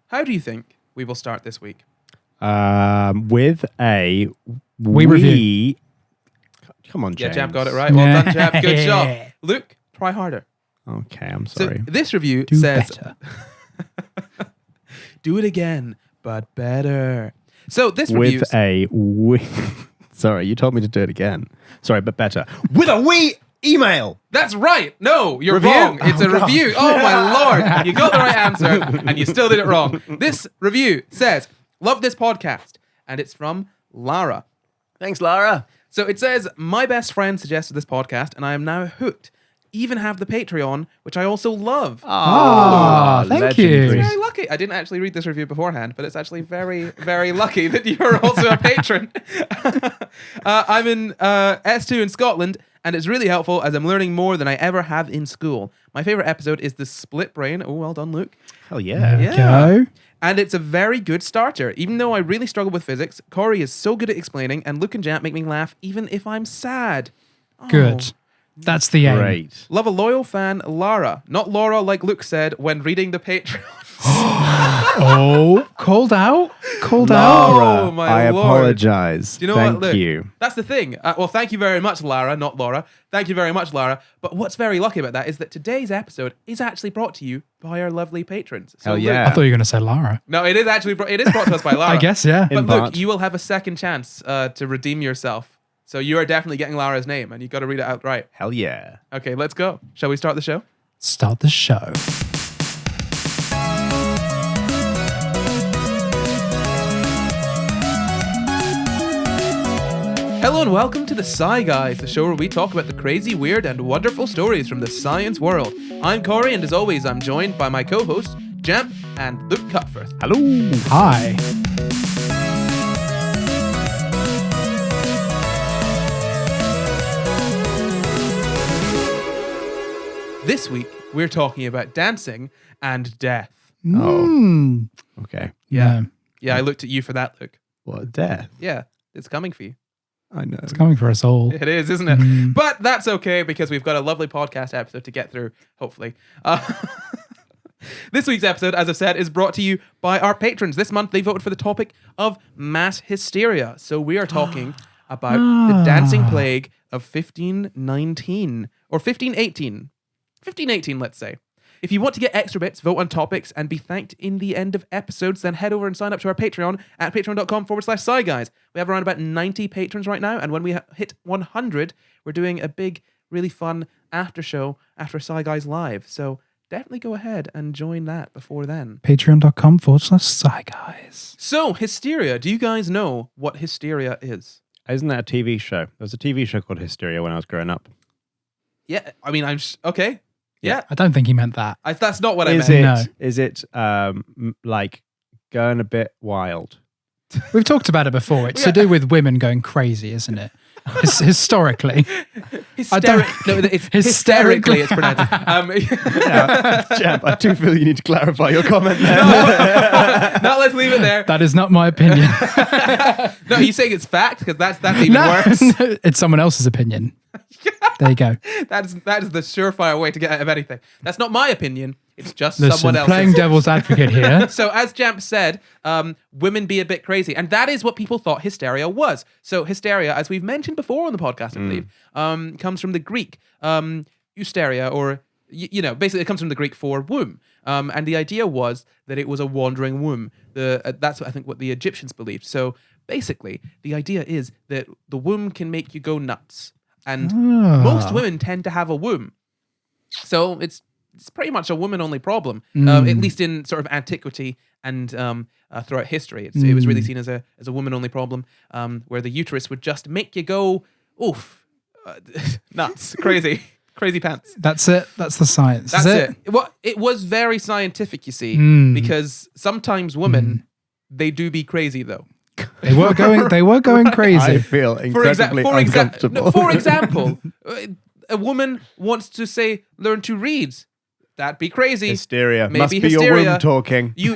how do you think we will start this week? With a We review. Come on, James. Yeah, Jab got it right. Well done, Jab. Good job. Luke, try harder. Okay, I'm sorry. So this review Do says... better. Do it again, but better. So this review... With a wee... Sorry, you told me to do it again. Sorry, but better. With a wee email. That's right. No, you're Review? wrong. It's a God. review. Oh, my Lord. You got the right answer, and you still did it wrong. This review says, love this podcast, and it's from Lara. Thanks, Lara. So it says, my best friend suggested this podcast, and I am now hooked. Even have the Patreon, which I also love. Ah, thank you. legendary. Very lucky. I didn't actually read this review beforehand, but it's actually very, very lucky that you're also a patron. I'm in S2 in Scotland, and it's really helpful as I'm learning more than I ever have in school. My favorite episode is the split brain. Oh, well done, Luke. Hell yeah. There we go. And it's a very good starter. Even though I really struggle with physics, Corey is so good at explaining, and Luke and Jap make me laugh even if I'm sad. Oh. Good. That's the aim. Great. Love a loyal fan, Lara. Not Laura, like Luke said when reading the Patreon. Oh, called out. Called out. Laura, Oh, my I Lord. apologize. Do you know Thank what, Luke? you. That's the thing. Well, thank you very much, Lara, not Laura. Thank you very much, Lara. But what's very lucky about that is that today's episode is actually brought to you by our lovely patrons. So Hell Luke- yeah. I thought you were going to say Lara. No, it is actually brought to us by Lara. I guess, yeah. But In Luke, part. you will have a second chance to redeem yourself. So you are definitely getting Lara's name, and you've got to read it out right. Hell yeah. Okay, let's go. Shall we start the show? Start the show. Hello and welcome to the Psy Guys, the show where we talk about the crazy, weird, and wonderful stories from the science world. I'm Corey, and as always, I'm joined by my co-hosts, Jamp and Luke Cutforth. Hello. Hi. This week, we're talking about dancing and death. Mm. Okay. Yeah. Yeah, I looked at you for that, Luke. What, death? Yeah, it's coming for you. I know. It's coming for us all. It is, isn't it? Mm. But that's okay because we've got a lovely podcast episode to get through, hopefully. This week's episode, as I said, is brought to you by our patrons. This month, they voted for the topic of mass hysteria. So we are talking about the dancing plague of 1519 or 1518. 1518, let's say. If you want to get extra bits, vote on topics, and be thanked in the end of episodes, then head over and sign up to our Patreon at patreon.com/SciGuys. We have around about 90 patrons right now, and when we hit 100, we're doing a big, really fun after show after Sci Guys Live. So definitely go ahead and join that before then. Patreon.com/SciGuys. So, hysteria. Do you guys know what hysteria is? Isn't that a TV show? There was a TV show called Hysteria when I was growing up. Yeah, I mean, okay. Yeah, I don't think he meant that. that's not what I Is meant. it? Is it like going a bit wild? We've talked about it before. It's to do with women going crazy, isn't it? Historically. Hysterically, it's pronounced. Champ, I do feel you need to clarify your comment there. No, let's leave it there. That is not my opinion. No, are you saying it's fact? Because that's even worse. No, it's someone else's opinion. There you go. That is the surefire way to get out of anything. That's not my opinion. It's just Listen, someone else's. playing devil's advocate here. So as Jamp said, women be a bit crazy. And that is what people thought hysteria was. So hysteria, as we've mentioned before on the podcast, I believe, comes from the Greek hysteria, or, basically it comes from the Greek for womb. And the idea was that it was a wandering womb. That's, I think, what the Egyptians believed. So basically, the idea is that the womb can make you go nuts. And most women tend to have a womb. So it's pretty much a woman-only problem, at least in sort of antiquity and throughout history. It was really seen as a woman-only problem, where the uterus would just make you go, oof, nuts, crazy pants. That's it. That's the science. That's Is it. Well, it was very scientific, you see, because sometimes women, they do be crazy, though. They were going crazy. I feel incredibly For uncomfortable. example, a woman wants to learn to read. That'd be crazy. Hysteria. Maybe Must be hysteria. your womb talking. You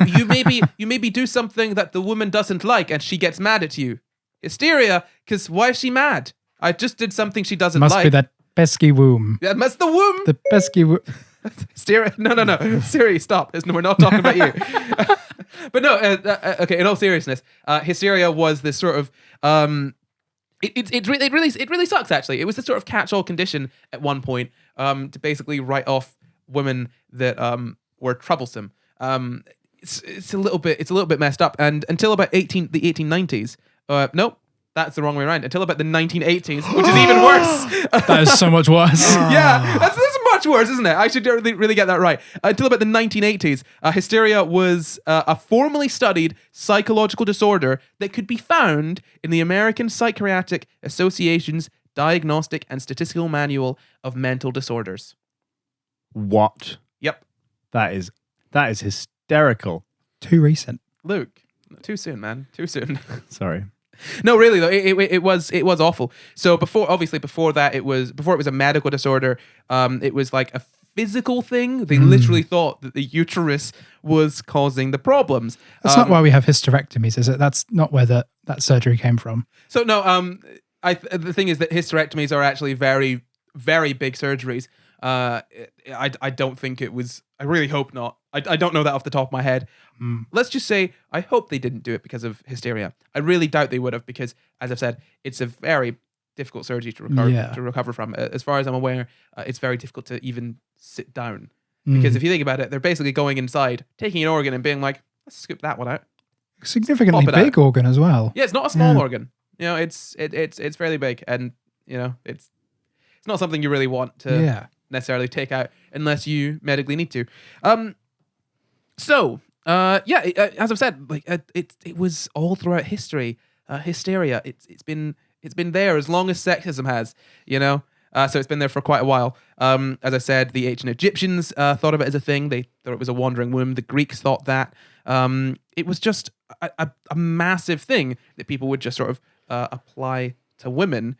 maybe do something that the woman doesn't like, and she gets mad at you. Hysteria, because why is she mad? I just did something she doesn't Must like. be that pesky womb. Yeah, that's the womb. The pesky womb. Hysteria. No. Siri, stop. We're not talking about you. But no, okay. In all seriousness, hysteria was this sort of it really sucks. Actually, it was this sort of catch-all condition at one point to basically write off women that were troublesome. It's a little bit messed up, and until about the 1890s. Nope. That's the wrong way around. Until about the 1980s, which is even worse. That is so much worse. Yeah, that's much worse, isn't it? I should really get that right. Until about the 1980s, hysteria was a formally studied psychological disorder that could be found in the American Psychiatric Association's Diagnostic and Statistical Manual of Mental Disorders. What? Yep. That is hysterical. Too recent. Luke, too soon, man. Too soon. Sorry. No, really though, it was awful. So before that, it was a medical disorder. It was like a physical thing. They literally thought that the uterus was causing the problems. That's not why we have hysterectomies, is it? That's not where that surgery came from. So no, the thing is that hysterectomies are actually very, very big surgeries. I don't think it was. I really hope not. I don't know that off the top of my head. Let's just say I hope they didn't do it because of hysteria. I really doubt they would have because, as I've said, it's a very difficult surgery to recover from. As far as I'm aware, it's very difficult to even sit down. Because if you think about it, they're basically going inside, taking an organ and being like, let's scoop that one out. Significantly big organ as well. Yeah, it's not a small organ. You know, it's fairly big, and you know, it's not something you really want to necessarily take out unless you medically need to. As I've said, like it was all throughout history. Hysteria. It's been there as long as sexism has. You know. So it's been there for quite a while. As I said, the ancient Egyptians thought of it as a thing. They thought it was a wandering womb. The Greeks thought that. It was just a massive thing that people would just sort of apply to women.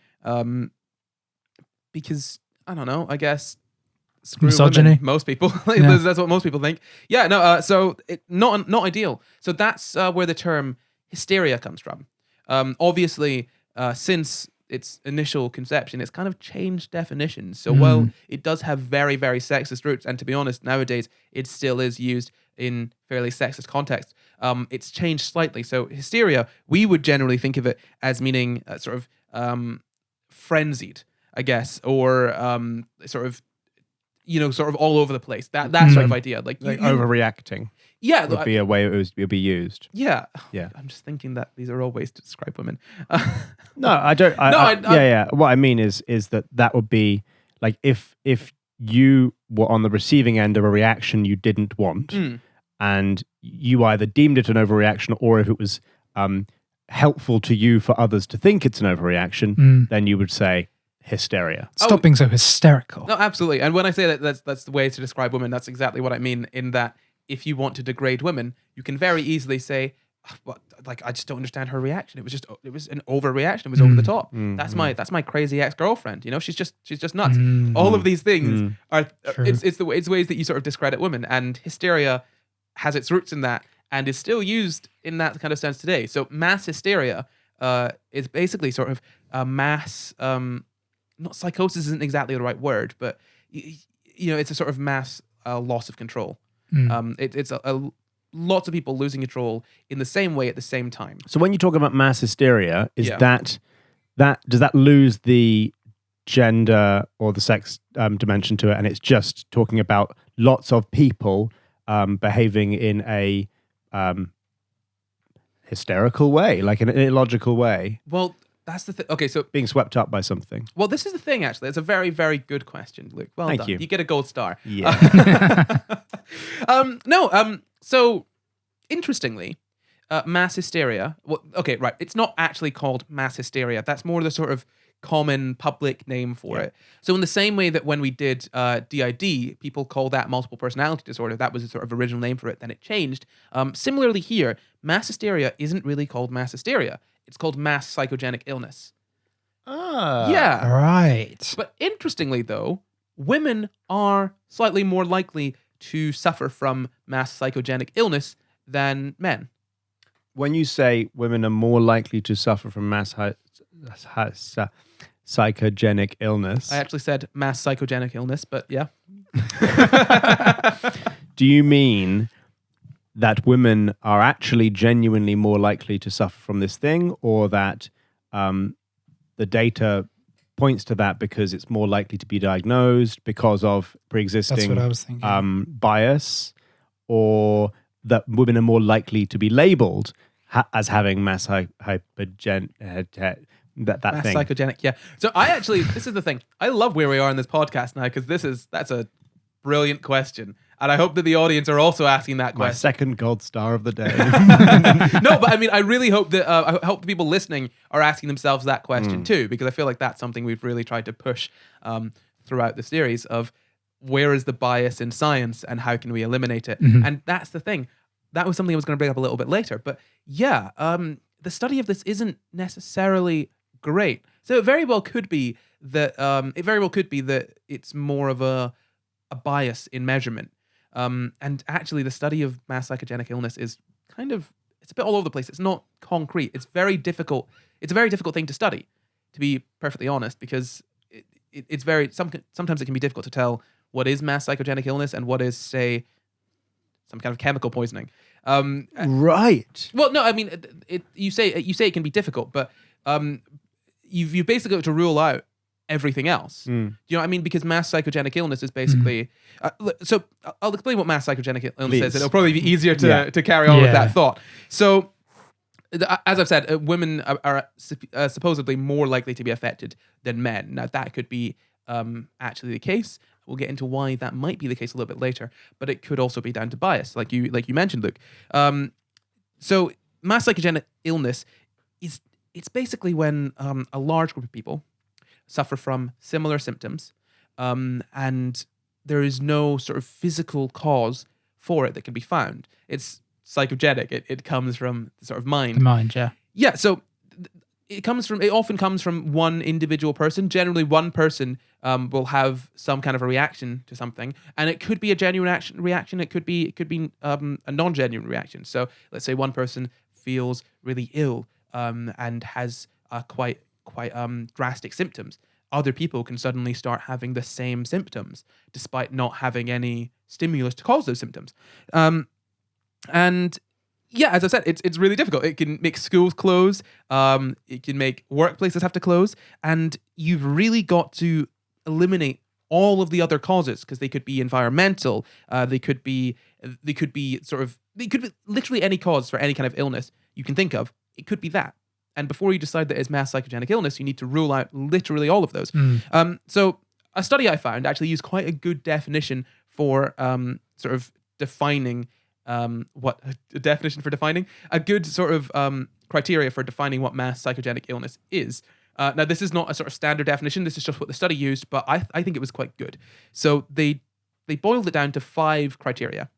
Because, I don't know, I guess... Screw misogyny. Women, most people. That's what most people think. Yeah, no, so not ideal. So that's where the term hysteria comes from. Obviously, since its initial conception, it's kind of changed definitions. So while it does have very, very sexist roots, and to be honest, nowadays it still is used in fairly sexist context, it's changed slightly. So hysteria, we would generally think of it as meaning sort of frenzied, I guess, or sort of all over the place. That sort of idea, like overreacting. Yeah, would be a way it would be used. Yeah. Yeah. I'm just thinking that these are all ways to describe women. No, I don't. Yeah. What I mean is that would be like if you were on the receiving end of a reaction you didn't want, and you either deemed it an overreaction or if it was helpful to you for others to think it's an overreaction, then you would say hysteria. Stop being so hysterical. No, absolutely. And when I say that's the way to describe women, that's exactly what I mean. In that, if you want to degrade women, you can very easily say, I just don't understand her reaction. It was an overreaction. It was over the top. That's my crazy ex-girlfriend. You know, she's just nuts. All of these things are it's ways that you sort of discredit women, and hysteria has its roots in that and is still used in that kind of sense today. So mass hysteria is basically sort of a mass. Not psychosis isn't exactly the right word, but it's a sort of mass loss of control. It's lots of people losing control in the same way at the same time. So when you talk about mass hysteria, is that does that lose the gender or the sex dimension to it, and it's just talking about lots of people behaving in a hysterical way, like in an illogical way? Well, that's the thing. Okay, so being swept up by something. Well, this is the thing, actually. It's a very, very good question, Luke. Well Thank done. you. You get a gold star. Yeah. So, interestingly, mass hysteria... Well, okay, right. It's not actually called mass hysteria. That's more the sort of common public name for it. So in the same way that when we did DID, people call that multiple personality disorder, that was the sort of original name for it, then it changed. Similarly here, mass hysteria isn't really called mass hysteria. It's called mass psychogenic illness. Yeah. Right. But interestingly, though, women are slightly more likely to suffer from mass psychogenic illness than men. When you say women are more likely to suffer from mass psychogenic illness... I actually said mass psychogenic illness, but yeah. Do you mean that women are actually genuinely more likely to suffer from this thing, or that the data points to that because it's more likely to be diagnosed because of pre-existing That's what I was thinking. bias, or that women are more likely to be labeled as having mass hypergen that Mass thing. Psychogenic, yeah. So I actually, this is the thing. I love where we are in this podcast now because that's a brilliant question. And I hope that the audience are also asking that My question. second gold star of the day. No, but I mean, I really hope that I hope the people listening are asking themselves that question too, because I feel like that's something we've really tried to push throughout the series of where is the bias in science and how can we eliminate it? And that's the thing. That was something I was going to bring up a little bit later. But yeah, the study of this isn't necessarily great. So it very well could be that it's more of a bias in measurement. And actually, the study of mass psychogenic illness is it's a bit all over the place. It's not concrete. It's very difficult. It's a very difficult thing to study, to be perfectly honest, because it's sometimes it can be difficult to tell what is mass psychogenic illness and what is, say, some kind of chemical poisoning. Right. Well, no, I mean, you say it can be difficult, but you've basically got to rule out everything else. Do you know what I mean? Because mass psychogenic illness is basically... so I'll explain what mass psychogenic illness is. It'll probably be easier to carry on with that thought. So, as I've said, women are supposedly more likely to be affected than men. Now, that could be actually the case. We'll get into why that might be the case a little bit later, but it could also be down to bias, like you mentioned, Luke. So, mass psychogenic illness it's basically when a large group of people suffer from similar symptoms, and there is no sort of physical cause for it that can be found. It's psychogenic. It comes from the sort of mind. The mind, yeah. Yeah, so it often comes from one individual person. Generally, one person will have some kind of a reaction to something, and it could be a genuine reaction. It could be a non-genuine reaction. So let's say one person feels really ill and has quite drastic symptoms. Other people can suddenly start having the same symptoms despite not having any stimulus to cause those symptoms. And yeah, as I said, it's really difficult. It can make schools close. It can make workplaces have to close. And you've really got to eliminate all of the other causes because they could be environmental. They could be literally any cause for any kind of illness you can think of. It could be that. And before you decide that it's mass psychogenic illness, you need to rule out literally all of those. So a study I found actually used quite a good definition for sort of defining a good sort of criteria for defining what mass psychogenic illness is. Now, this is not a sort of standard definition. This is just what the study used, but I think it was quite good. So they boiled it down to 5 criteria.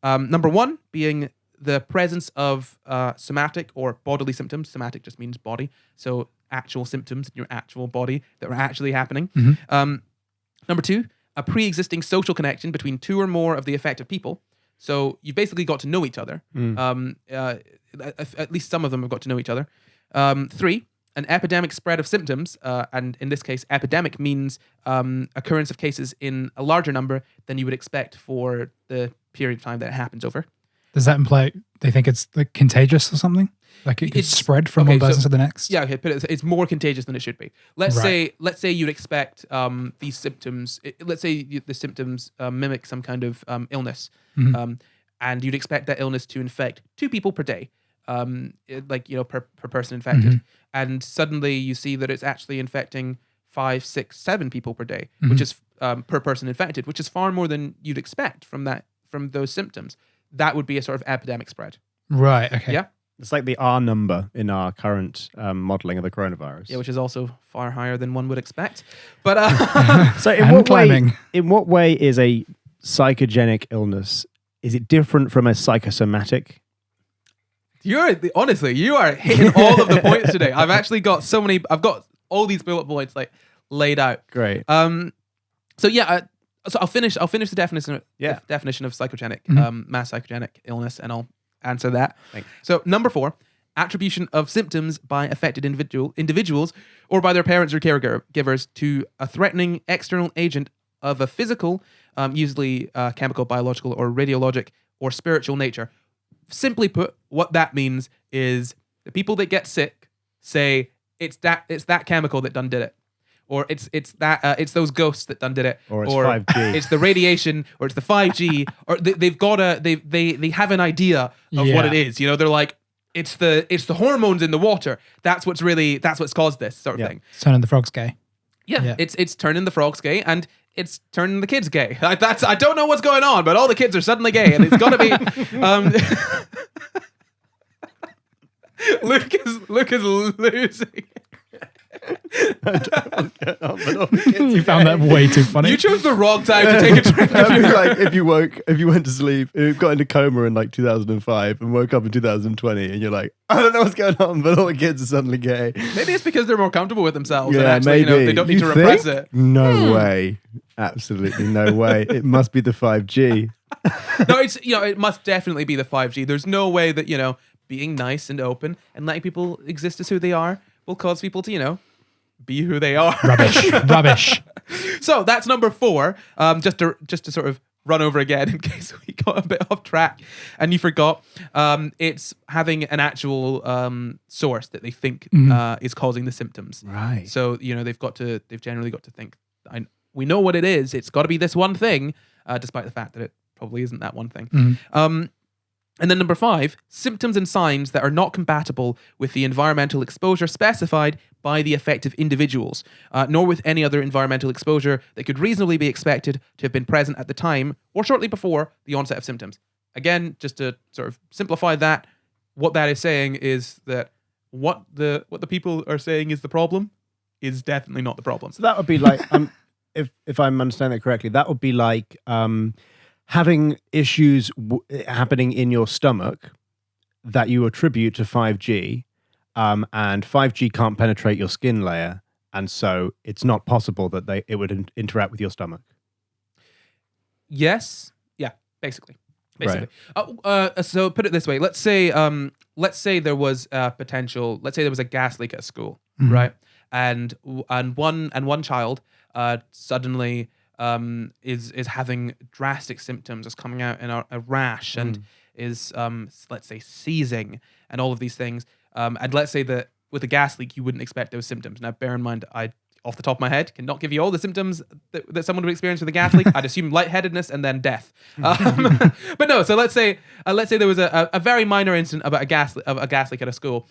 Number 1 being the presence of somatic or bodily symptoms. Somatic just means body. So actual symptoms in your actual body that are actually happening. Number 2, a pre-existing social connection between 2 or more of the affected people. So you've basically got to know each other. At least some of them have got to know each other. 3, an epidemic spread of symptoms. And in this case, epidemic means occurrence of cases in a larger number than you would expect for the period of time that it happens over. Does that imply they think it's like contagious or something? Like it could spread from one person to the next? Yeah, okay, it's more contagious than it should be. Let's say you'd expect these symptoms. Let's say the symptoms mimic some kind of illness, and you'd expect that illness to infect 2 people per day, per person infected, and suddenly you see that it's actually infecting 5, 6, 7 people per day, which is per person infected, which is far more than you'd expect from those symptoms. That would be a sort of epidemic spread. Right, okay. Yeah. It's like the R number in our current modeling of the coronavirus. Yeah, which is also far higher than one would expect. But so in what way is a psychogenic illness, is it different from a psychosomatic? Honestly, you are hitting all of the points today. I've actually got I've got all these bullet points like laid out. Great. So I'll finish the definition of psychogenic, mass psychogenic illness, and I'll answer that. Thanks. So number 4, attribution of symptoms by affected individuals or by their parents or caregivers to a threatening external agent of a physical, usually chemical, biological, or radiologic or spiritual nature, simply put, what that means is the people that get sick say it's that chemical that done did it, or it's those ghosts that done did it, or it's 5G, it's the radiation, or it's the 5G, or they have an idea of what it is. You know, they're like, it's the hormones in the water. That's what's caused this sort of thing. It's turning the frogs gay. Yeah, it's turning the frogs gay, and it's turning the kids gay. I don't know what's going on, but all the kids are suddenly gay, and it's got to be. Luke is losing. You found that way too funny. You chose the wrong time to take a drink. That'd be like if you went to sleep, you got into coma in like 2005 and woke up in 2020, and you're like, I don't know what's going on, but all the kids are suddenly gay. Maybe it's because they're more comfortable with themselves. Yeah, and actually, maybe. they don't need to repress it. No way. Absolutely no way. It must be the 5G. No, it must definitely be the 5G. There's no way that, being nice and open and letting people exist as who they are will cause people to, be who they are. Rubbish. So that's number 4. Just to sort of run over again in case we got a bit off track and you forgot. It's having an actual source that they think is causing the symptoms. Right. So they've generally got to think. We know what it is. It's got to be this one thing, despite the fact that it probably isn't that one thing. And then number 5, symptoms and signs that are not compatible with the environmental exposure specified by the affected individuals, nor with any other environmental exposure that could reasonably be expected to have been present at the time or shortly before the onset of symptoms. Again, just to sort of simplify that, what that is saying is that what the people are saying is the problem is definitely not the problem. So that would be like, if I'm understanding it correctly, that would be like having issues happening in your stomach that you attribute to 5G, and 5G can't penetrate your skin layer, and so it's not possible that it would interact with your stomach. Yes. Yeah. Basically. Right. So put it this way. Let's say there was a potential. Let's say there was a gas leak at school, right? And one child suddenly is having drastic symptoms, is coming out in a rash and is let's say seizing and all of these things. And let's say that with a gas leak you wouldn't expect those symptoms. Now bear in mind, I off the top of my head cannot give you all the symptoms that someone would experience with a gas leak. I'd assume lightheadedness and then death. But no, so let's say there was a very minor incident about a gas leak at a school.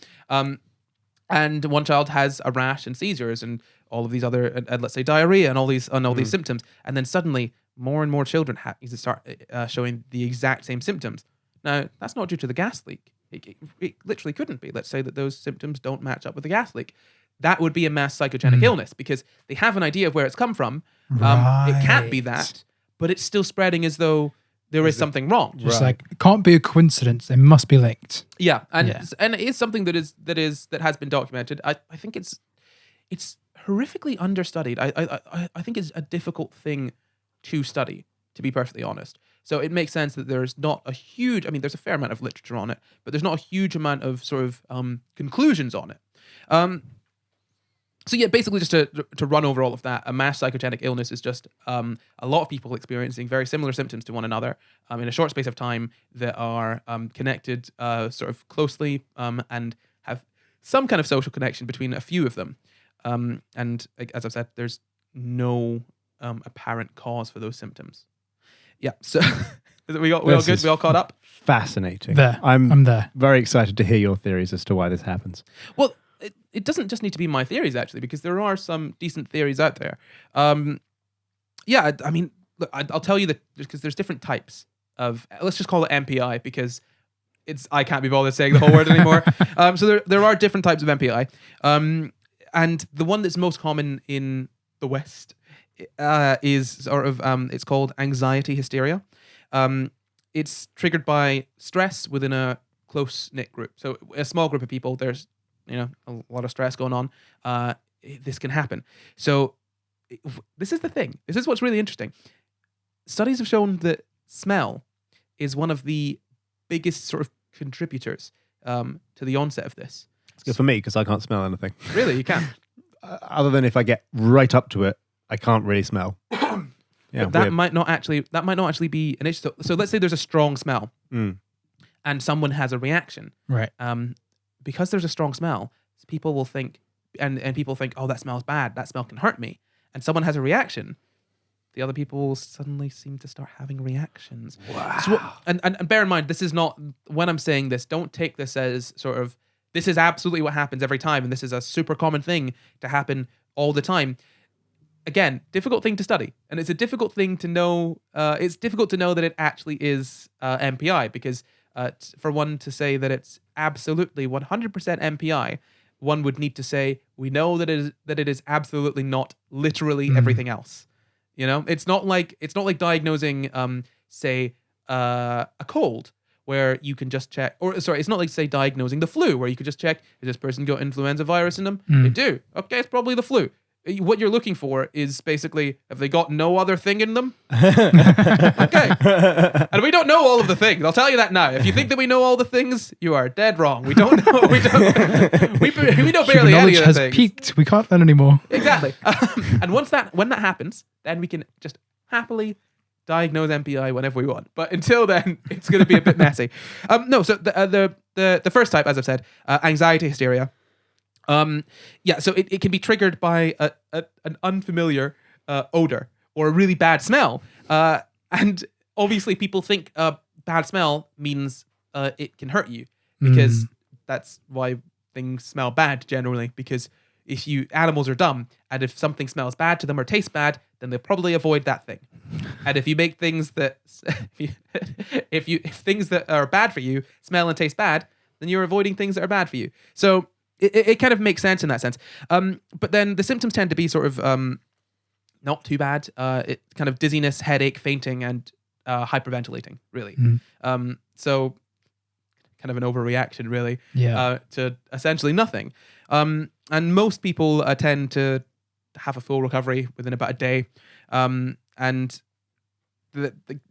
And one child has a rash and seizures and all of these other, let's say diarrhea and all these symptoms, and then suddenly more and more children start showing the exact same symptoms. Now that's not due to the gas leak. It literally couldn't be. Let's say that those symptoms don't match up with the gas leak. That would be a mass psychogenic illness because they have an idea of where it's come from. It can't be that, but it's still spreading as though there is something wrong. Just like it can't be a coincidence. They must be linked. Yeah, and it is something that has been documented. I think it's horrifically understudied. I think it's a difficult thing to study, to be perfectly honest. So it makes sense that there's not a huge. I mean, there's a fair amount of literature on it, but there's not a huge amount of sort of conclusions on it. So yeah, basically just to run over all of that, a mass psychogenic illness is just a lot of people experiencing very similar symptoms to one another in a short space of time that are connected sort of closely and have some kind of social connection between a few of them. And as I've said, there's no apparent cause for those symptoms. Yeah, so we all good? We all caught up? Fascinating. I'm there. Very excited to hear your theories as to why this happens. Well, it doesn't just need to be my theories, actually, because there are some decent theories out there. Yeah, I mean, look, I'll tell you that because there's different types of, let's just call it MPI because I can't be bothered saying the whole word anymore. So there are different types of MPI. And the one that's most common in the West is sort of, it's called anxiety hysteria. It's triggered by stress within a close-knit group. So a small group of people, there's a lot of stress going on. This can happen. So this is the thing. This is what's really interesting. Studies have shown that smell is one of the biggest sort of contributors to the onset of this. It's good for me because I can't smell anything. Really, you can. Other than if I get right up to it, I can't really smell. Yeah, but that might not actually be an issue. So let's say there's a strong smell, and someone has a reaction, Right. because there's a strong smell, people will think, and people think, oh, that smells bad. That smell can hurt me. And someone has a reaction. The other people will suddenly seem to start having reactions. Wow. So, and bear in mind, this is not, when I'm saying this, don't take this as sort of, this is absolutely what happens every time, and this is a super common thing to happen all the time. Again, difficult thing to study, and it's a difficult thing to know. It's difficult to know that it actually is MPI, because for one to say that it's absolutely 100% MPI, one would need to say, we know that it is absolutely not literally everything else. You know, it's not like diagnosing, say, a cold, where you can just check, or sorry, it's not like, say, diagnosing the flu, where you could just check, has this person got influenza virus in them? They do. Okay, it's probably the flu. What you're looking for is basically, have they got no other thing in them? Okay. And we don't know all of the things. I'll tell you that now. If you think that we know all the things, you are dead wrong. We don't know. We know barely any of the has things. peaked. We can't learn anymore. Exactly. And when that happens, then we can just happily diagnose MPI whenever we want. But until then, it's going to be a bit messy. No. So the first type, as I've said, anxiety hysteria. So it can be triggered by an unfamiliar odor or a really bad smell. And obviously people think bad smell means it can hurt you, because that's why things smell bad generally, because animals are dumb, and if something smells bad to them or tastes bad, then they'll probably avoid that thing. And if you make things that if things that are bad for you smell and taste bad, then you're avoiding things that are bad for you. So it kind of makes sense in that sense. But then the symptoms tend to be sort of not too bad. It kind of dizziness, headache, fainting, and hyperventilating, really. So kind of an overreaction, really, to essentially nothing. And most people tend to have a full recovery within about a day. And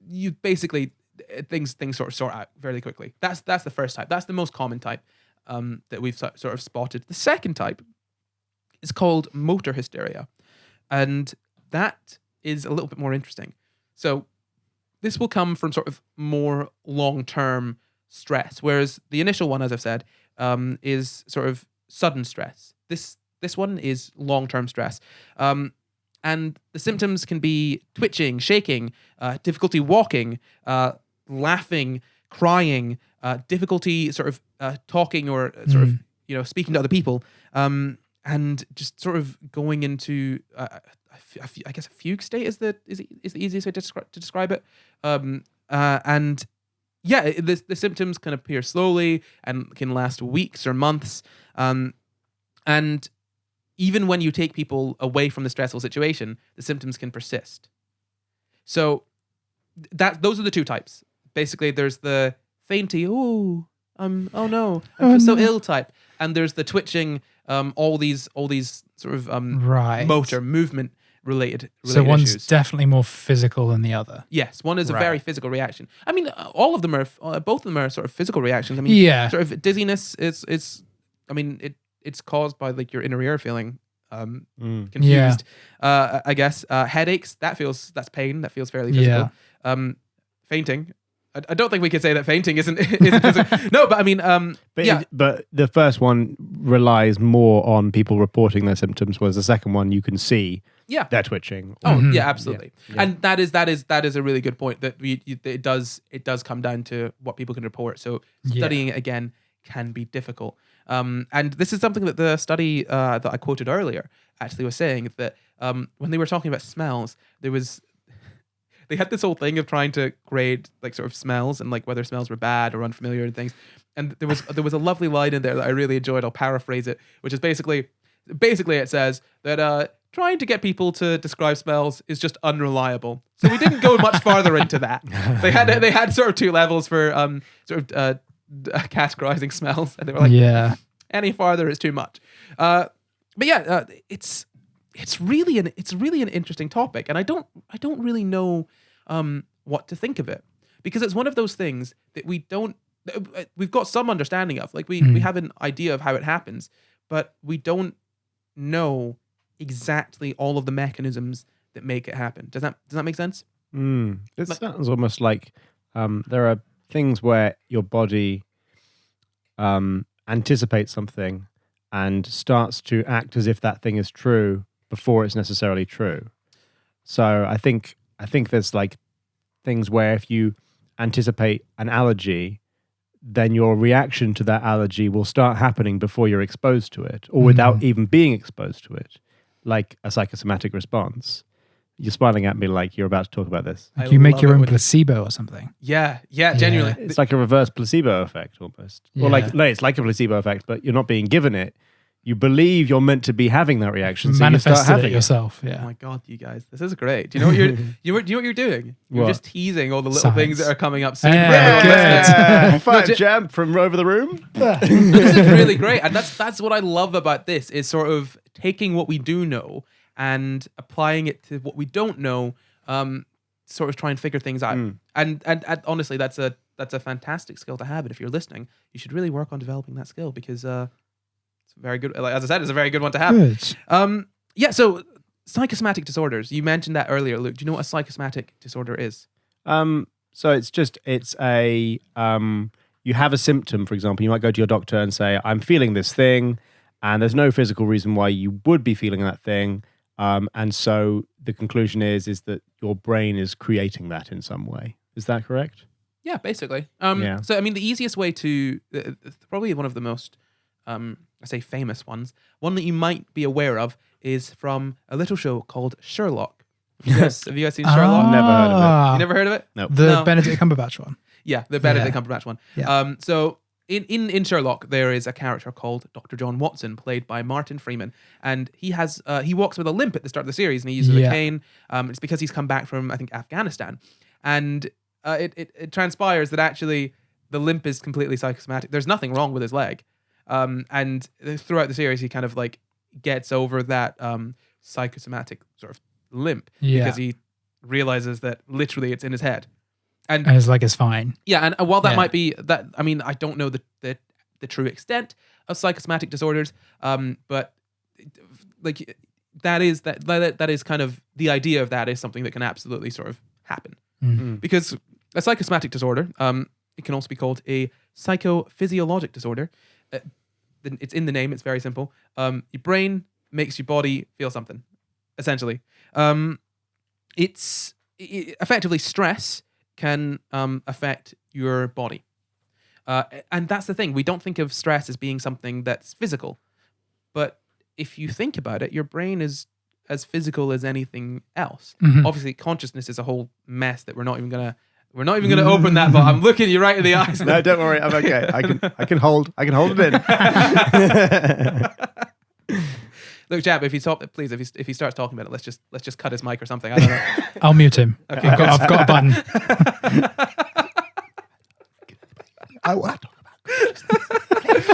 you basically, things sort of sort out very quickly. That's the first type. That's the most common type. That we've sort of spotted. The second type is called motor hysteria, and that is a little bit more interesting. So this will come from sort of more long-term stress, whereas the initial one, as I've said, is sort of sudden stress. This one is long-term stress, and the symptoms can be twitching, shaking, difficulty walking, laughing, crying, difficulty sort of talking or sort of speaking to other people, and just sort of going into I guess a fugue state is the easiest way to describe it. And yeah, the symptoms can appear slowly and can last weeks or months. And even when you take people away from the stressful situation, the symptoms can persist. So those are the two types. Basically, there's the fainty, oh no, I feel so ill type, and there's the twitching, all these sort of motor movement related so one's issues. Definitely more physical than the other. Yes, one is a very physical reaction. I mean, all of them are, both of them are sort of physical reactions. I mean, sort of dizziness is I mean, it's caused by like your inner ear feeling confused. I guess headaches, that's pain, that feels fairly physical. Fainting, I don't think we could say that fainting isn't physical. No, but I mean, but the first one relies more on people reporting their symptoms, whereas the second one you can see they're twitching. Yeah, absolutely. Yeah. And that is a really good point, that it does come down to what people can report. So studying it again can be difficult. And this is something that the study that I quoted earlier actually was saying, that when they were talking about smells, they had this whole thing of trying to grade like sort of smells and like whether smells were bad or unfamiliar and things. And there was a lovely line in there that I really enjoyed. I'll paraphrase it, which is basically it says that trying to get people to describe smells is just unreliable. So we didn't go much farther into that. They had sort of two levels for categorizing smells, and they were like, any farther is too much. But yeah, it's really an interesting topic, and I don't really know what to think of it, because it's one of those things that we've got some understanding of. Like we have an idea of how it happens, but we don't know exactly all of the mechanisms that make it happen. Does that make sense? It sounds almost like there are things where your body anticipates something and starts to act as if that thing is true before it's necessarily true. So I think there's like things where if you anticipate an allergy, then your reaction to that allergy will start happening before you're exposed to it, or without even being exposed to it, like a psychosomatic response. You're smiling at me like you're about to talk about this. Like you make your own placebo or something. Yeah, genuinely. It's like a reverse placebo effect almost. Yeah. Or like, no, it's like a placebo effect, but you're not being given it. You believe you're meant to be having that reaction, so you start Manifested having it yourself. Oh Yeah. my god, you guys, this is great. Do you know what you're do you know what you're doing? You're What? just teasing all the little Science. things that are coming up soon. Yeah, for everyone listening. Fire jam from over the room. This is really great, and that's what I love about this is sort of taking what we do know and applying it to what we don't know. Sort of try and figure things out, and honestly, that's a fantastic skill to have. And if you're listening, you should really work on developing that skill because it's very good. Like, as I said, it's a very good one to have. Good. Yeah. So psychosomatic disorders. You mentioned that earlier, Luke. Do you know what a psychosomatic disorder is? So it's a you have a symptom, for example. You might go to your doctor and say, I'm feeling this thing, and there's no physical reason why you would be feeling that thing. And so the conclusion is that your brain is creating that in some way. Is that correct? Yeah, basically. Yeah. So I mean, the easiest way to probably one of the most I say famous ones, one that you might be aware of is from a little show called Sherlock. Have you guys seen Sherlock? Never heard of it. You never heard of it? No. The Benedict Cumberbatch one. Yeah, the Benedict Cumberbatch one. Yeah. So in Sherlock, there is a character called Dr. John Watson, played by Martin Freeman, and he walks with a limp at the start of the series, and he uses a cane. It's because he's come back from, I think, Afghanistan, and it transpires that actually the limp is completely psychosomatic. There's nothing wrong with his leg, and throughout the series, he kind of like gets over that psychosomatic sort of limp because he realizes that literally it's in his head. And his leg is fine. Yeah, and while that might be that, I mean, I don't know the true extent of psychosomatic disorders, but like that is kind of the idea of that is something that can absolutely sort of happen because a psychosomatic disorder, it can also be called a psychophysiologic disorder. It's in the name. It's very simple. Your brain makes your body feel something, essentially. It's effectively stress can affect your body. And that's the thing. We don't think of stress as being something that's physical. But if you think about it, your brain is as physical as anything else. Obviously, consciousness is a whole mess that we're not even gonna open that, but I'm looking you right in the eyes. No, don't worry. I'm okay. I can hold it in. Look, Jab, if he starts talking about it, let's just cut his mic or something. I don't know. I'll mute him. Okay. I've got a button. I want to talk about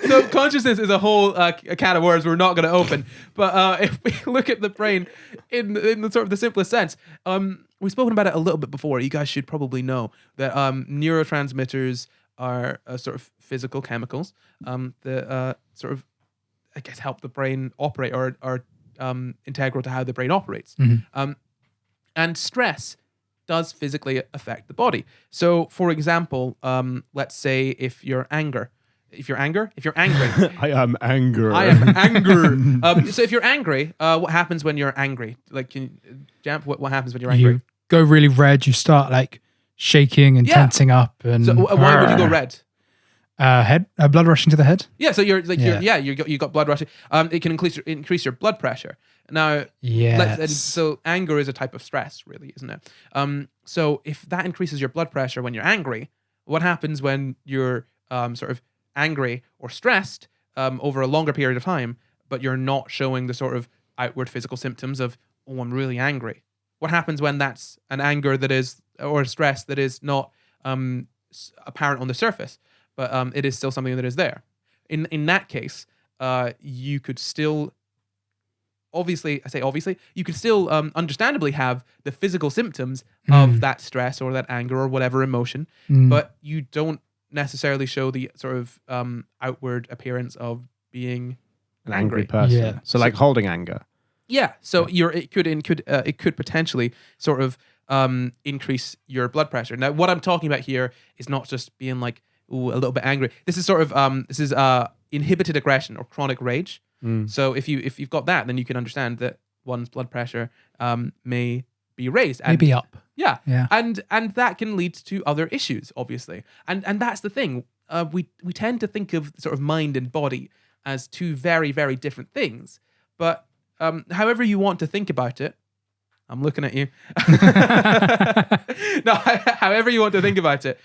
So consciousness is a whole a can of worms we're not going to open. But if we look at the brain in the sort of the simplest sense, we've spoken about it a little bit before. You guys should probably know that neurotransmitters are sort of physical chemicals that sort of, I guess, help the brain operate or are integral to how the brain operates. And stress does physically affect the body. So, for example, let's say if you're angry. I am angry. I am angry. So if you're angry, what happens when you're angry? Like, what happens when you're angry? You go really red. You start like shaking and tensing up. And so why would you go red? Blood rushing to the head. Yeah, so you got blood rushing. It can increase your blood pressure. Now, so anger is a type of stress, really, isn't it? So if that increases your blood pressure when you're angry, what happens when you're sort of angry or stressed over a longer period of time, but you're not showing the sort of outward physical symptoms of, oh, I'm really angry? What happens when that's an anger that is, or a stress that is not apparent on the surface, but it is still something that is there? In that case, you could still, you could still understandably have the physical symptoms of that stress or that anger or whatever emotion, but you don't necessarily show the sort of outward appearance of being an angry person. Yeah. So like holding anger. Yeah. So it could potentially sort of increase your blood pressure. Now, what I'm talking about here is not just being like, ooh, a little bit angry. This is sort of inhibited aggression or chronic rage. So if you've got that, then you can understand that one's blood pressure may be raised. And, maybe up. Yeah. Yeah. And that can lead to other issues, obviously. And that's the thing. We tend to think of sort of mind and body as two very, very different things. But however you want to think about it, I'm looking at you. No, however you want to think about it,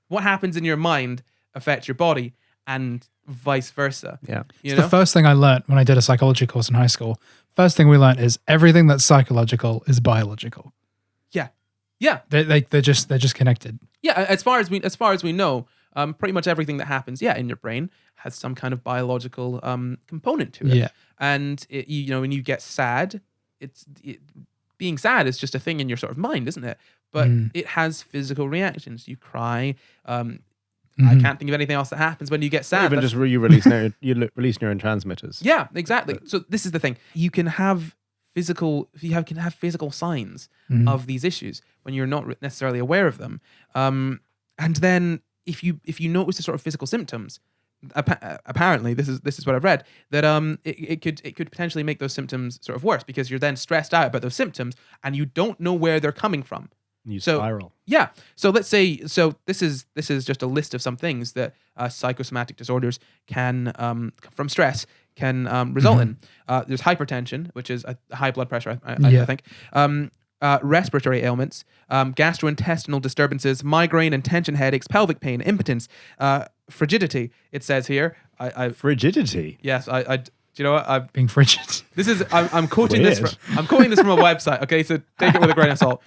what happens in your mind affects your body and vice versa. Yeah. You The know? first thing I learned when I did a psychology course in high school, first thing we learned is everything that's psychological is biological. Yeah. Yeah. They're just connected. Yeah. As far as we know, pretty much everything that happens, in your brain has some kind of biological component to it. Yeah. And when you get sad, being sad is just a thing in your sort of mind, isn't it? But it has physical reactions. You cry. I can't think of anything else that happens when you get sad. Even just you release neurotransmitters. Yeah, exactly. So this is the thing. You can have physical signs of these issues when you're not necessarily aware of them. And then if you notice the sort of physical symptoms, apparently this is what I've read, that it could potentially make those symptoms sort of worse because you're then stressed out about those symptoms and you don't know where they're coming from. You spiral. Yeah. So let's say this is just a list of some things that psychosomatic disorders can from stress can result in. There's hypertension, which is a high blood pressure, I think. Respiratory ailments, gastrointestinal disturbances, migraine and tension headaches, pelvic pain, impotence, frigidity. It says here. Frigidity. Yes, I. Do you know what? I'm Being frigid. This is. I'm quoting Weird. this. I'm quoting this from a website. Okay, so take it with a grain of salt.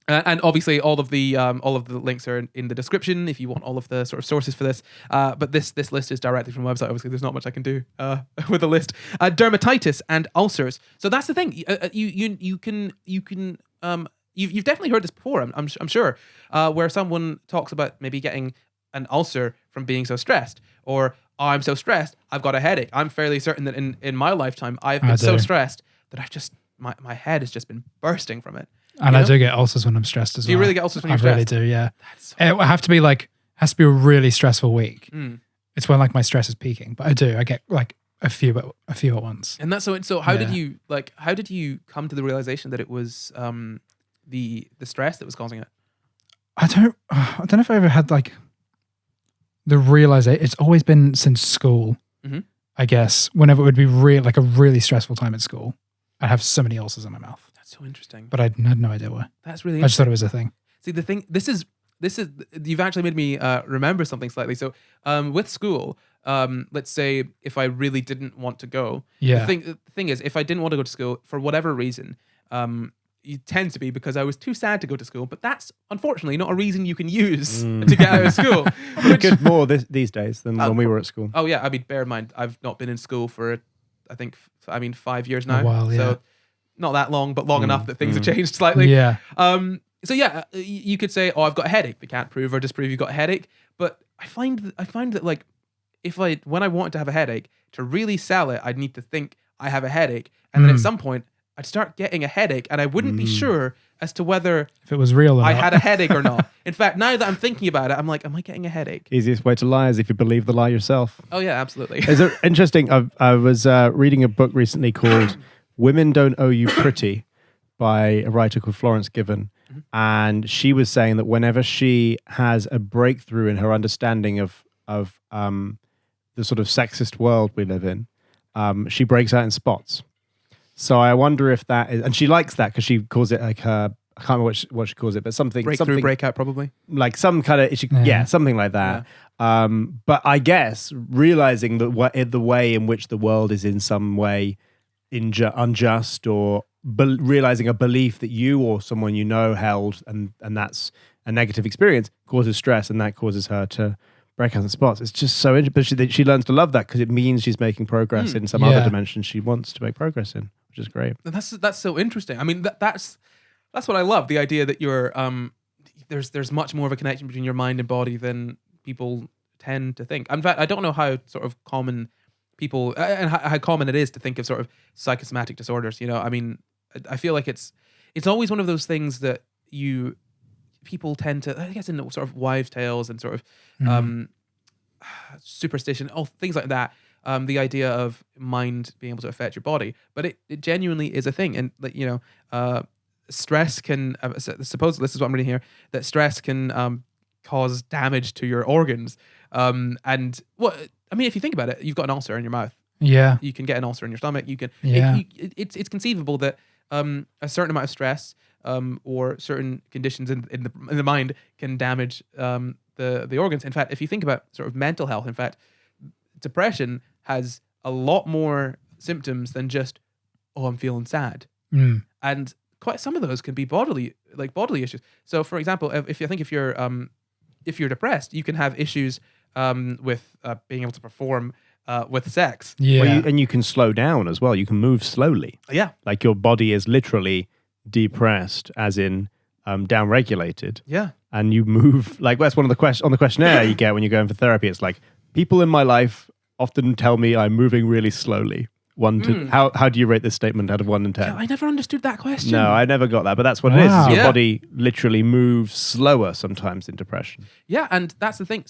And obviously, all of the links are in the description if you want all of the sort of sources for this. But this list is directly from a website. Obviously, there's not much I can do with the list. Dermatitis and ulcers. So that's the thing. You've definitely heard this before. I'm sure, where someone talks about maybe getting an ulcer from being so stressed, or I'm so stressed, I've got a headache. I'm fairly certain that in my lifetime, I've been so stressed that I've just my head has just been bursting from it. And I do get ulcers when I'm stressed as well. Do you really get ulcers when you're stressed? I really do, yeah. So It has to be a really stressful week. It's when like my stress is peaking. But I get like a few at once. And that's so how did you come to the realization that it was the stress that was causing it? I don't know if I ever had like the realization. It's always been since school, I guess. Whenever it would be like a really stressful time at school, I'd have so many ulcers in my mouth. That's so interesting. But I had no idea why. That's really I just thought it was a thing. See, the thing, this is you've actually made me remember something slightly. So with school, let's say if I really didn't want to go, the thing is, if I didn't want to go to school for whatever reason, it tends to be because I was too sad to go to school. But that's unfortunately not a reason you can use to get out of school. Which, good more these days than when we were at school. Oh yeah, I mean, bear in mind, I've not been in school for 5 years now. A while, yeah. So not that long, but long enough that things have changed slightly. Yeah. So yeah, you could say, "Oh, I've got a headache." They can't prove or disprove you've got a headache. But I find that like, when I wanted to have a headache, to really sell it, I'd need to think I have a headache, and then at some point I'd start getting a headache, and I wouldn't be sure as to whether if it was real or I not. had a headache or not. In fact, now that I'm thinking about it, I'm like, am I getting a headache? Easiest way to lie is if you believe the lie yourself. Oh yeah, absolutely. Is it interesting? I was reading a book recently called "Women Don't Owe You Pretty" by a writer called Florence Given. And she was saying that whenever she has a breakthrough in her understanding of the sort of sexist world we live in, she breaks out in spots. So I wonder if that is, and she likes that because she calls it like her, I can't remember what she calls it, but something Breakout, probably. Like some kind of, something like that. Yeah. But I guess realizing that the way in which the world is in some way unjust, or realizing a belief that you or someone you know held, and that's a negative experience, causes stress, and that causes her to break out in spots. It's just so interesting. But she learns to love that because it means she's making progress in some other dimension she wants to make progress in, which is great. And that's so interesting. I mean, that's what I love. The idea that you're there's much more of a connection between your mind and body than people tend to think. In fact, I don't know how sort of common people and how common it is to think of sort of psychosomatic disorders. You know, I mean, I feel like it's it's always one of those things that people tend to, I guess, in sort of wives' tales and sort of superstition, things like that. The idea of mind being able to affect your body, but it genuinely is a thing, and stress can. Suppose this is what I'm reading here, that stress can cause damage to your organs. And what I mean, if you think about it, you've got an ulcer in your mouth. Yeah, you can get an ulcer in your stomach. You can. Yeah. It's conceivable that a certain amount of stress or certain conditions in the mind can damage the organs. In fact, if you think about sort of mental health, in fact, depression has a lot more symptoms than just, I'm feeling sad. And quite some of those can be bodily issues. So, for example, if you're depressed, you can have issues with being able to perform with sex. Yeah. And you can slow down as well. You can move slowly. Yeah. Like your body is literally depressed, as in downregulated. Yeah. And you move, like that's one of the on the questionnaire you get when you're going for therapy. It's like, people in my life often tell me I'm moving really slowly. How do you rate this statement out of 1 and 10? Yeah, I never understood that question. No, I never got that, but that's what it is. Wow. Your Yeah. body literally moves slower sometimes in depression. Yeah, and that's the thing.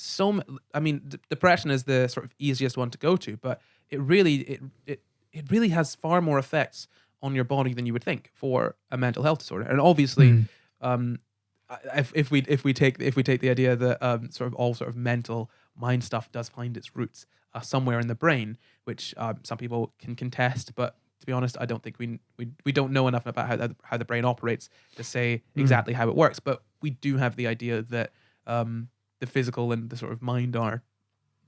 Depression is the sort of easiest one to go to, but it really has far more effects on your body than you would think for a mental health disorder. And obviously, if we take the idea that sort of all sort of mental mind stuff does find its roots somewhere in the brain, which some people can contest, but to be honest, I don't think we don't know enough about how the brain operates to say exactly how it works. But we do have the idea that the physical and the sort of mind are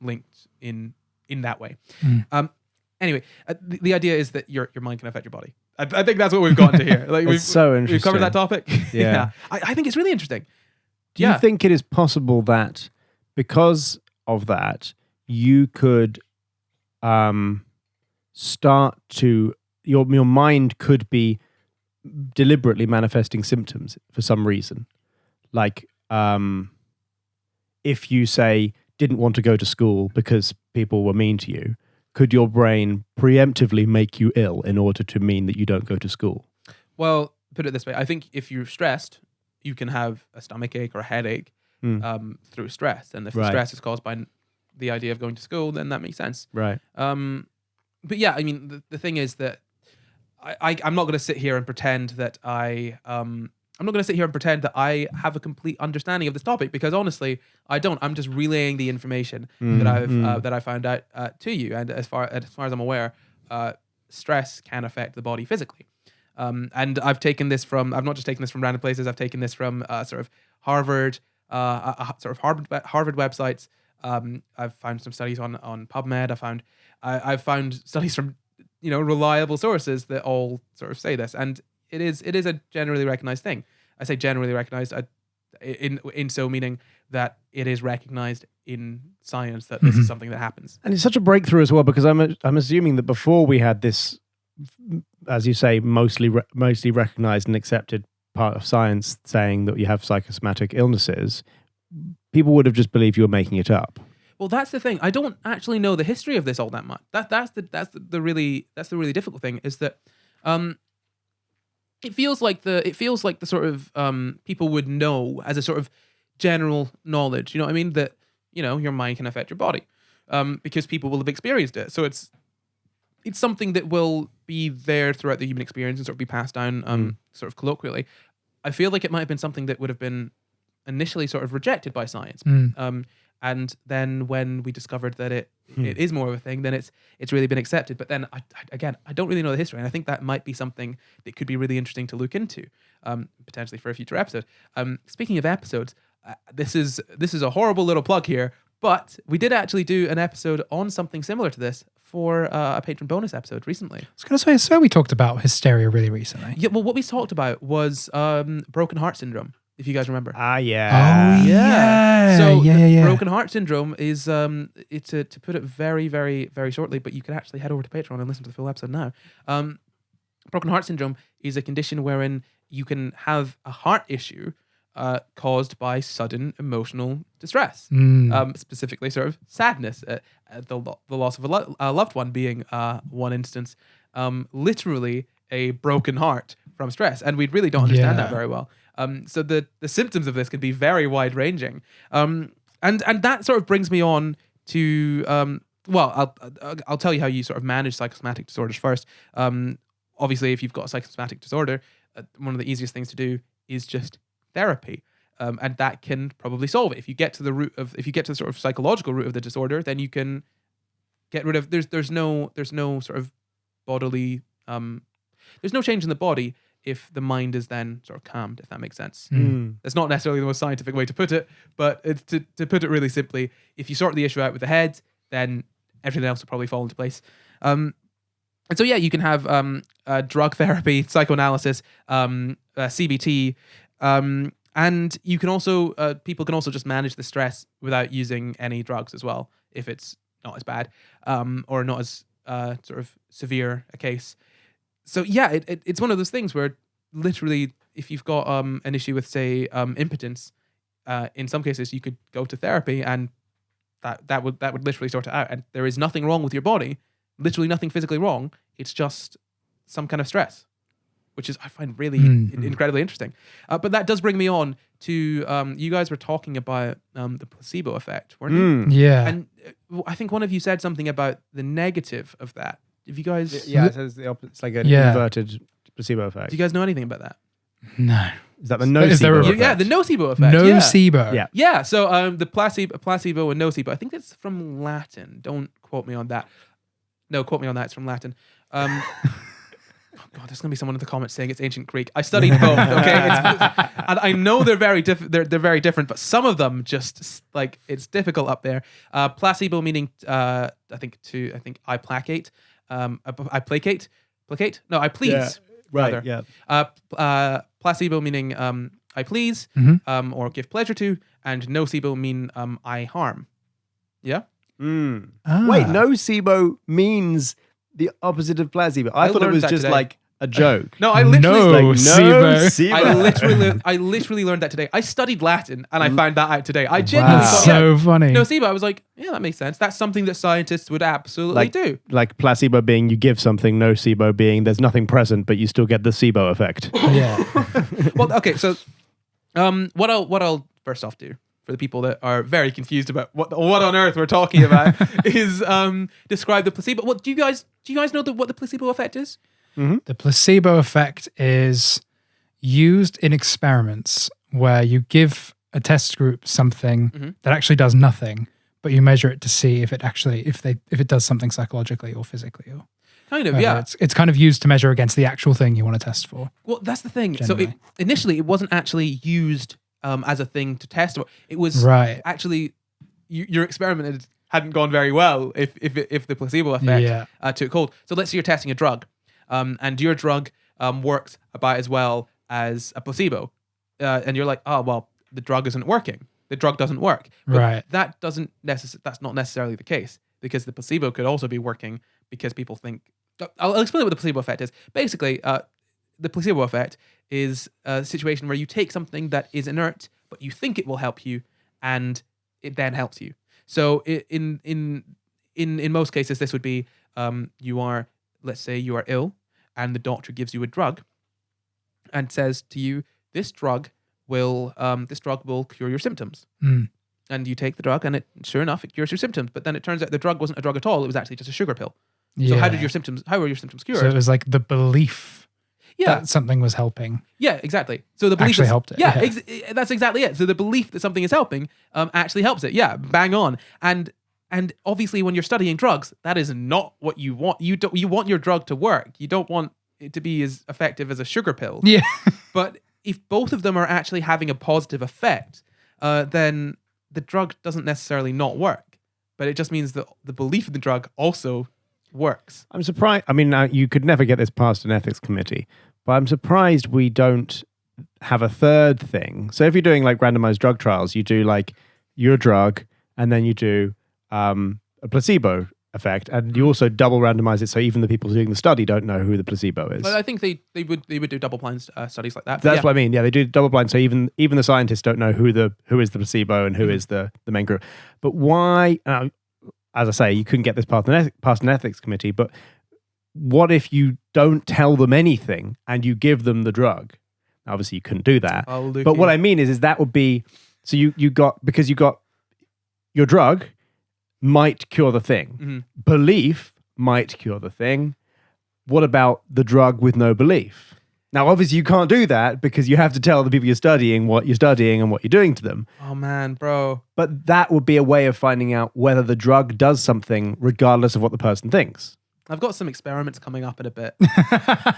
linked in that way. Anyway, the idea is that your mind can affect your body. I think that's what we've gotten to here. Like It's so interesting. We've covered that topic. Yeah. I think it's really interesting. Do you think it is possible that because of that, you could start to your mind could be deliberately manifesting symptoms for some reason? Like if you say didn't want to go to school because people were mean to you, could your brain preemptively make you ill in order to mean that you don't go to school? Well, put it this way. I think if you're stressed, you can have a stomach ache or a headache through stress. And if the stress is caused by the idea of going to school, then that makes sense. Right. But yeah, I mean, the thing is that I'm not going to sit here and pretend that I'm not going to sit here and pretend that I have a complete understanding of this topic, because honestly, I don't. I'm just relaying the information that I found out to you. And as far as I'm aware, stress can affect the body physically. And I've taken this from. I've not just taken this from random places. I've taken this from sort of Harvard, Harvard websites. I've found some studies on PubMed. I've found studies from reliable sources that all sort of say this, and it is a generally recognized thing. I say generally recognized in so meaning that it is recognized in science that this is something that happens. And it's such a breakthrough as well, because I'm assuming that before we had this, as you say, mostly recognized and accepted part of science saying that you have psychosomatic illnesses, people would have just believed you were making it up. Well, that's the thing. I don't actually know the history of this all that much. That's the really difficult thing, is that it feels like the sort of people would know as a sort of general knowledge. You know what I mean? That your mind can affect your body because people will have experienced it. So it's something that will be there throughout the human experience and sort of be passed down sort of colloquially. I feel like it might have been something that would have been initially sort of rejected by science. And then when we discovered that it is more of a thing, then it's really been accepted. But then I don't really know the history, and I think that might be something that could be really interesting to look into, potentially for a future episode. Speaking of episodes, this is a horrible little plug here, but we did actually do an episode on something similar to this for a patron bonus episode recently. I was going to say, so we talked about hysteria really recently. Yeah, well, what we talked about was broken heart syndrome. If you guys remember. Yeah. Oh, yeah. So yeah. broken heart syndrome is, to put it very, very, very shortly, but you can actually head over to Patreon and listen to the full episode now. Broken heart syndrome is a condition wherein you can have a heart issue caused by sudden emotional distress, specifically sort of sadness, the loss of a loved one being one instance. Literally, a broken heart from stress, and we really don't understand that Yeah. very well. So the symptoms of this can be very wide ranging, and that sort of brings me on to well, I'll tell you how you sort of manage psychosomatic disorders first. Obviously, if you've got a psychosomatic disorder, one of the easiest things to do is just therapy. And that can probably solve it. If you get to the sort of psychological root of the disorder, then you can get rid of. There's no sort of bodily. There's no change in the body if the mind is then sort of calmed. If that makes sense. That's not necessarily the most scientific way to put it, but it's to put it really simply, if you sort the issue out with the head, then everything else will probably fall into place. And so yeah, you can have drug therapy, psychoanalysis, CBT. And you can also, people can also just manage the stress without using any drugs as well, if it's not as bad or not as sort of severe a case. So yeah, it's one of those things where literally, if you've got an issue with, say, impotence, in some cases you could go to therapy, and that would literally sort it out. And there is nothing wrong with your body, literally nothing physically wrong. It's just some kind of stress, which is, I find, really incredibly interesting. But that does bring me on to, you guys were talking about the placebo effect, weren't you? Yeah. And I think one of you said something about the negative of that. Have you guys... Yeah, it says the opposite. It's like an Yeah. inverted placebo effect. Do you guys know anything about that? No. Is that the Is there nocebo a- effect? Yeah, the nocebo effect. Nocebo. Yeah. Yeah, so the placebo and nocebo, I think it's from Latin. Don't quote me on that. No, quote me on that. It's from Latin. Oh God, there's gonna be someone in the comments saying it's ancient Greek. I studied both. Okay, and I know they're very they're very different, but some of them just like, it's difficult up there. Placebo meaning I think I placate. I placate. No, I please. Yeah. Right. rather. Yeah. Placebo meaning I please or give pleasure to, and nocebo mean I harm. Yeah. Wait, nocebo means the opposite of placebo. I thought it learned was that just today. like a joke. No, I literally Nocebo. I literally learned that today. I studied Latin and I found that out today. I genuinely That's thought, so funny. nocebo. I was like, yeah, that makes sense. That's something that scientists would absolutely do. Like placebo being you give something, nocebo being there's nothing present, but you still get the SIBO effect. Yeah. Well, okay, so what I'll first off do for the people that are very confused about what on earth we're talking about is describe the placebo. What do you guys know what the placebo effect is? The placebo effect is used in experiments where you give a test group something that actually does nothing, but you measure it to see if it actually if it does something psychologically or physically or Kind of, yeah. It's kind of used to measure against the actual thing you want to test for. Well, that's the thing. Generally. So initially, it wasn't actually used as a thing to test. It was actually your experiment hadn't gone very well if the placebo effect took hold. So let's say you're testing a drug, and your drug works about as well as a placebo, and you're like, oh well, the drug isn't working. The drug doesn't work. But that's not necessarily the case, because the placebo could also be working because people think. I'll explain what the placebo effect is. Basically, the placebo effect is a situation where you take something that is inert, but you think it will help you, and it then helps you. So in most cases, this would be let's say you are ill, and the doctor gives you a drug, and says to you, this drug will cure your symptoms. And you take the drug, and sure enough, it cures your symptoms. But then it turns out the drug wasn't a drug at all; it was actually just a sugar pill. So how were your symptoms cured? So it was like the belief Yeah. that something was helping. Yeah, exactly. So the belief Actually helped it. Yeah, that's exactly it. So the belief that something is helping actually helps it. Yeah, bang on. And obviously, when you're studying drugs, that is not what you want. You want your drug to work. You don't want it to be as effective as a sugar pill. Yeah. But if both of them are actually having a positive effect, then the drug doesn't necessarily not work. But it just means that the belief in the drug also works. I'm surprised. I mean, you could never get this past an ethics committee, but I'm surprised we don't have a third thing. So if you're doing like randomized drug trials, you do like your drug, and then you do a placebo effect, and you also double randomize it, so even the people doing the study don't know who the placebo is. But I think they would do double blind studies like that. That's what I mean. Yeah, they do double blind, so even the scientists don't know who is the placebo and who is the main group. But why? As I say, you couldn't get this past an ethics committee, but what if you don't tell them anything and you give them the drug? Obviously, you couldn't do that. But what I mean is that would be, so you got your drug might cure the thing. Belief might cure the thing. What about the drug with no belief? Now, obviously, you can't do that because you have to tell the people you're studying what you're studying and what you're doing to them. Oh, man, bro. But that would be a way of finding out whether the drug does something regardless of what the person thinks. I've got some experiments coming up in a bit. That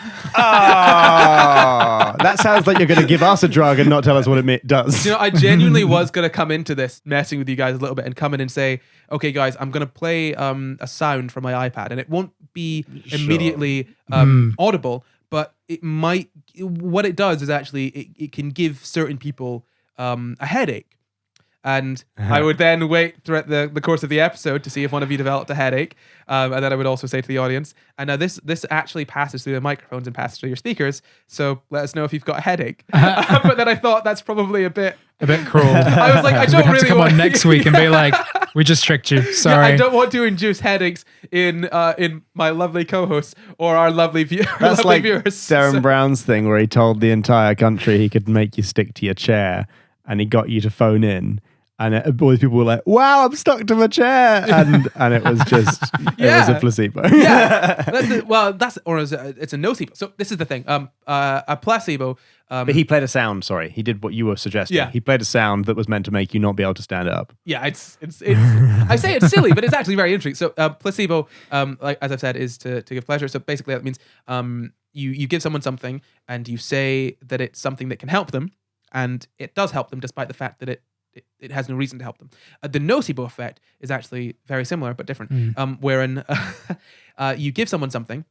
sounds like you're going to give us a drug and not tell us what it does. You know, I genuinely was going to come into this messing with you guys a little bit and come in and say, okay, guys, I'm going to play a sound from my iPad, and it won't be immediately audible, but it might. What it does is actually it can give certain people a headache. And I would then wait throughout the course of the episode to see if one of you developed a headache. And then I would also say to the audience, and now this actually passes through the microphones and passes through your speakers. So let us know if you've got a headache. But then I thought that's probably a bit cruel. I was like, I don't have really to come want on next week and be like, we just tricked you. Sorry. Yeah, I don't want to induce headaches in my lovely co-hosts or our lovely, That's like viewers. Darren Brown's thing where he told the entire country he could make you stick to your chair, and he got you to phone in. And all these people were like, wow, I'm stuck to my chair. And it was just, it was a placebo. Yeah. It's a nocebo. So this is the thing. A placebo. But he played a sound, sorry. He did what you were suggesting. Yeah. He played a sound that was meant to make you not be able to stand up. Yeah, it's I say it's silly, but it's actually very interesting. So placebo, like as I've said, is to give pleasure. So basically that means you give someone something and you say that it's something that can help them, and it does help them despite the fact that it has no reason to help them. The nocebo effect is actually very similar but different, wherein you give someone something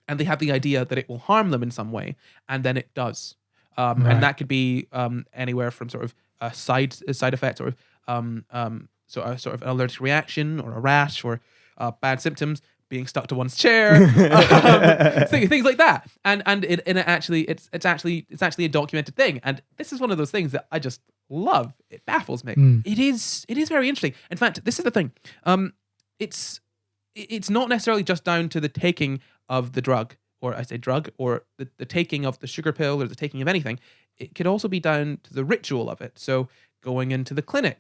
and they have the idea that it will harm them in some way, and then it does. And that could be anywhere from sort of a side effect, or sort of an allergic reaction, or a rash, or bad symptoms, being stuck to one's chair, things like that. And it's actually a documented thing. And this is one of those things that I just love. It baffles me. It is very interesting. In fact, this is the thing. It's not necessarily just down to the taking of the drug, or I say drug, or the taking of the sugar pill, or the taking of anything. It could also be down to the ritual of it. So going into the clinic,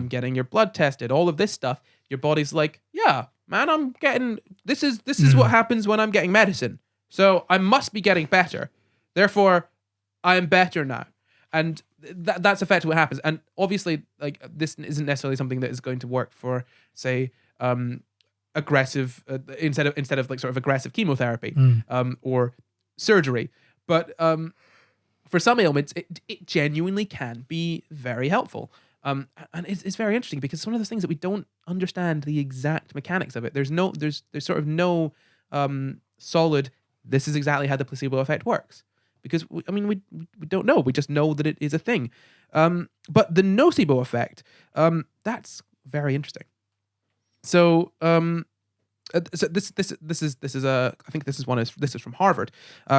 getting your blood tested, all of this stuff. Your body's like, yeah, man, I'm getting, this is what happens when I'm getting medicine. So I must be getting better. Therefore, I am better now. And that's effectively what happens. And obviously, like, this isn't necessarily something that is going to work for, say, aggressive, instead of like sort of aggressive chemotherapy, or surgery. But for some ailments, it genuinely can be very helpful. And it's very interesting because it's one of those things that we don't understand the exact mechanics of it. There's sort of no solid, this is exactly how the placebo effect works. Because, we don't know. We just know that it is a thing. But the nocebo effect, that's very interesting. So, this is I think this is from Harvard.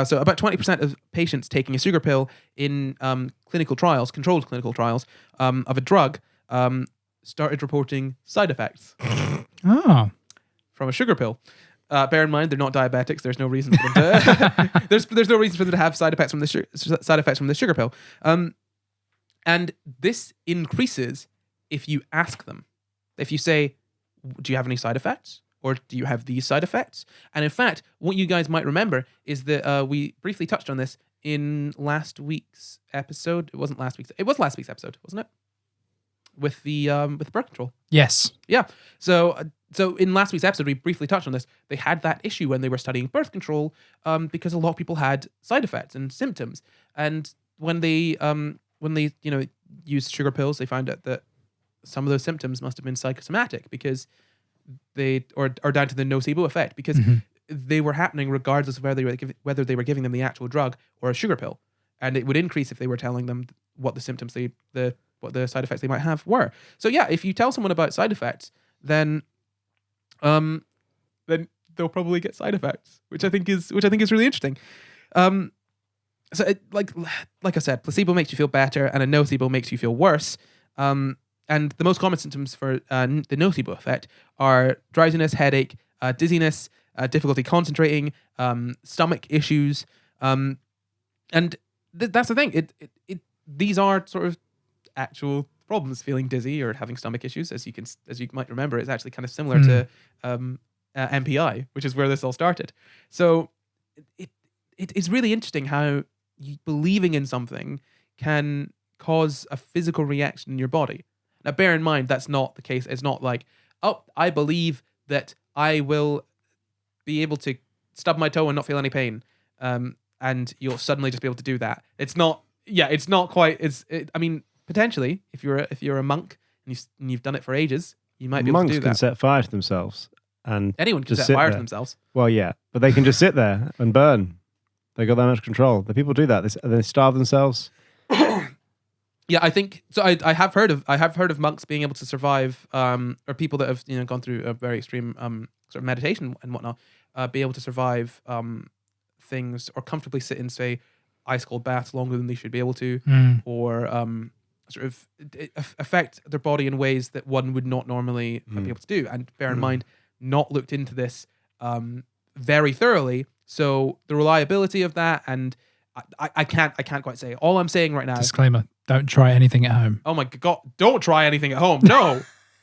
So about 20% of patients taking a sugar pill in clinical trials, controlled clinical trials of a drug, started reporting side effects. Oh, from a sugar pill. Bear in mind, they're not diabetics. There's no reason for them to. there's no reason for them to have side effects from the sugar pill. And this increases if you ask them. If you say, "Do you have any side effects?" or "Do you have these side effects?" And in fact, what you guys might remember is that we briefly touched on this in last week's episode. It wasn't last week's. It was last week's episode, wasn't it? With the birth control. Yes. Yeah. So in last week's episode, we briefly touched on this. They had that issue when they were studying birth control, because a lot of people had side effects and symptoms. And when they used sugar pills, they found out that some of those symptoms must have been psychosomatic, because they or down to the nocebo effect, because they were happening regardless of whether they were giving them the actual drug or a sugar pill, and it would increase if they were telling them what the symptoms what the side effects they might have were. So yeah, if you tell someone about side effects, then they'll probably get side effects, which I think is really interesting. So like I said, placebo makes you feel better, and a nocebo makes you feel worse. And the most common symptoms for the nocebo effect are drowsiness, headache, dizziness, difficulty concentrating, stomach issues, and that's the thing. These are sort of actual problems. Feeling dizzy or having stomach issues, as you might remember, is actually kind of similar to MPI, which is where this all started. So it's really interesting how believing in something can cause a physical reaction in your body. Now, bear in mind, that's not the case. It's not like, oh, I believe that I will be able to stub my toe and not feel any pain, and you'll suddenly just be able to do that. It's not. Yeah, it's not quite. I mean, potentially, if you're a monk and you've done it for ages, you might be able to do that. Monks can set fire to themselves, and anyone can just set fire there. to themselves. Well, yeah, but they can just sit there and burn. They got that much control. The people do that. They starve themselves. Yeah, I think so. I have heard of monks being able to survive, or people that have gone through a very extreme sort of meditation and whatnot, be able to survive things or comfortably sit in, say, ice cold baths longer than they should be able to, or sort of affect their body in ways that one would not normally be able to do. And bear in mind, not looked into this very thoroughly, so the reliability of that and I can't quite say. All I'm saying right now. Disclaimer: don't try anything at home. Oh my God! Don't try anything at home.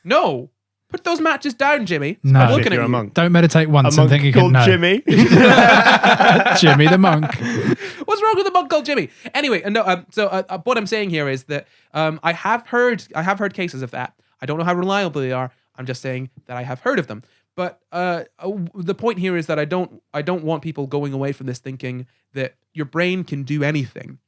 No. Put those matches down, Jimmy. No, I'm looking at you. Monk. Don't meditate once A and monk think you can called know. Jimmy. Jimmy the monk. What's wrong with a monk called Jimmy? Anyway, no. So what I'm saying here is that I have heard cases of that. I don't know how reliable they are. I'm just saying that I have heard of them. But the point here is that I don't want people going away from this thinking that your brain can do anything.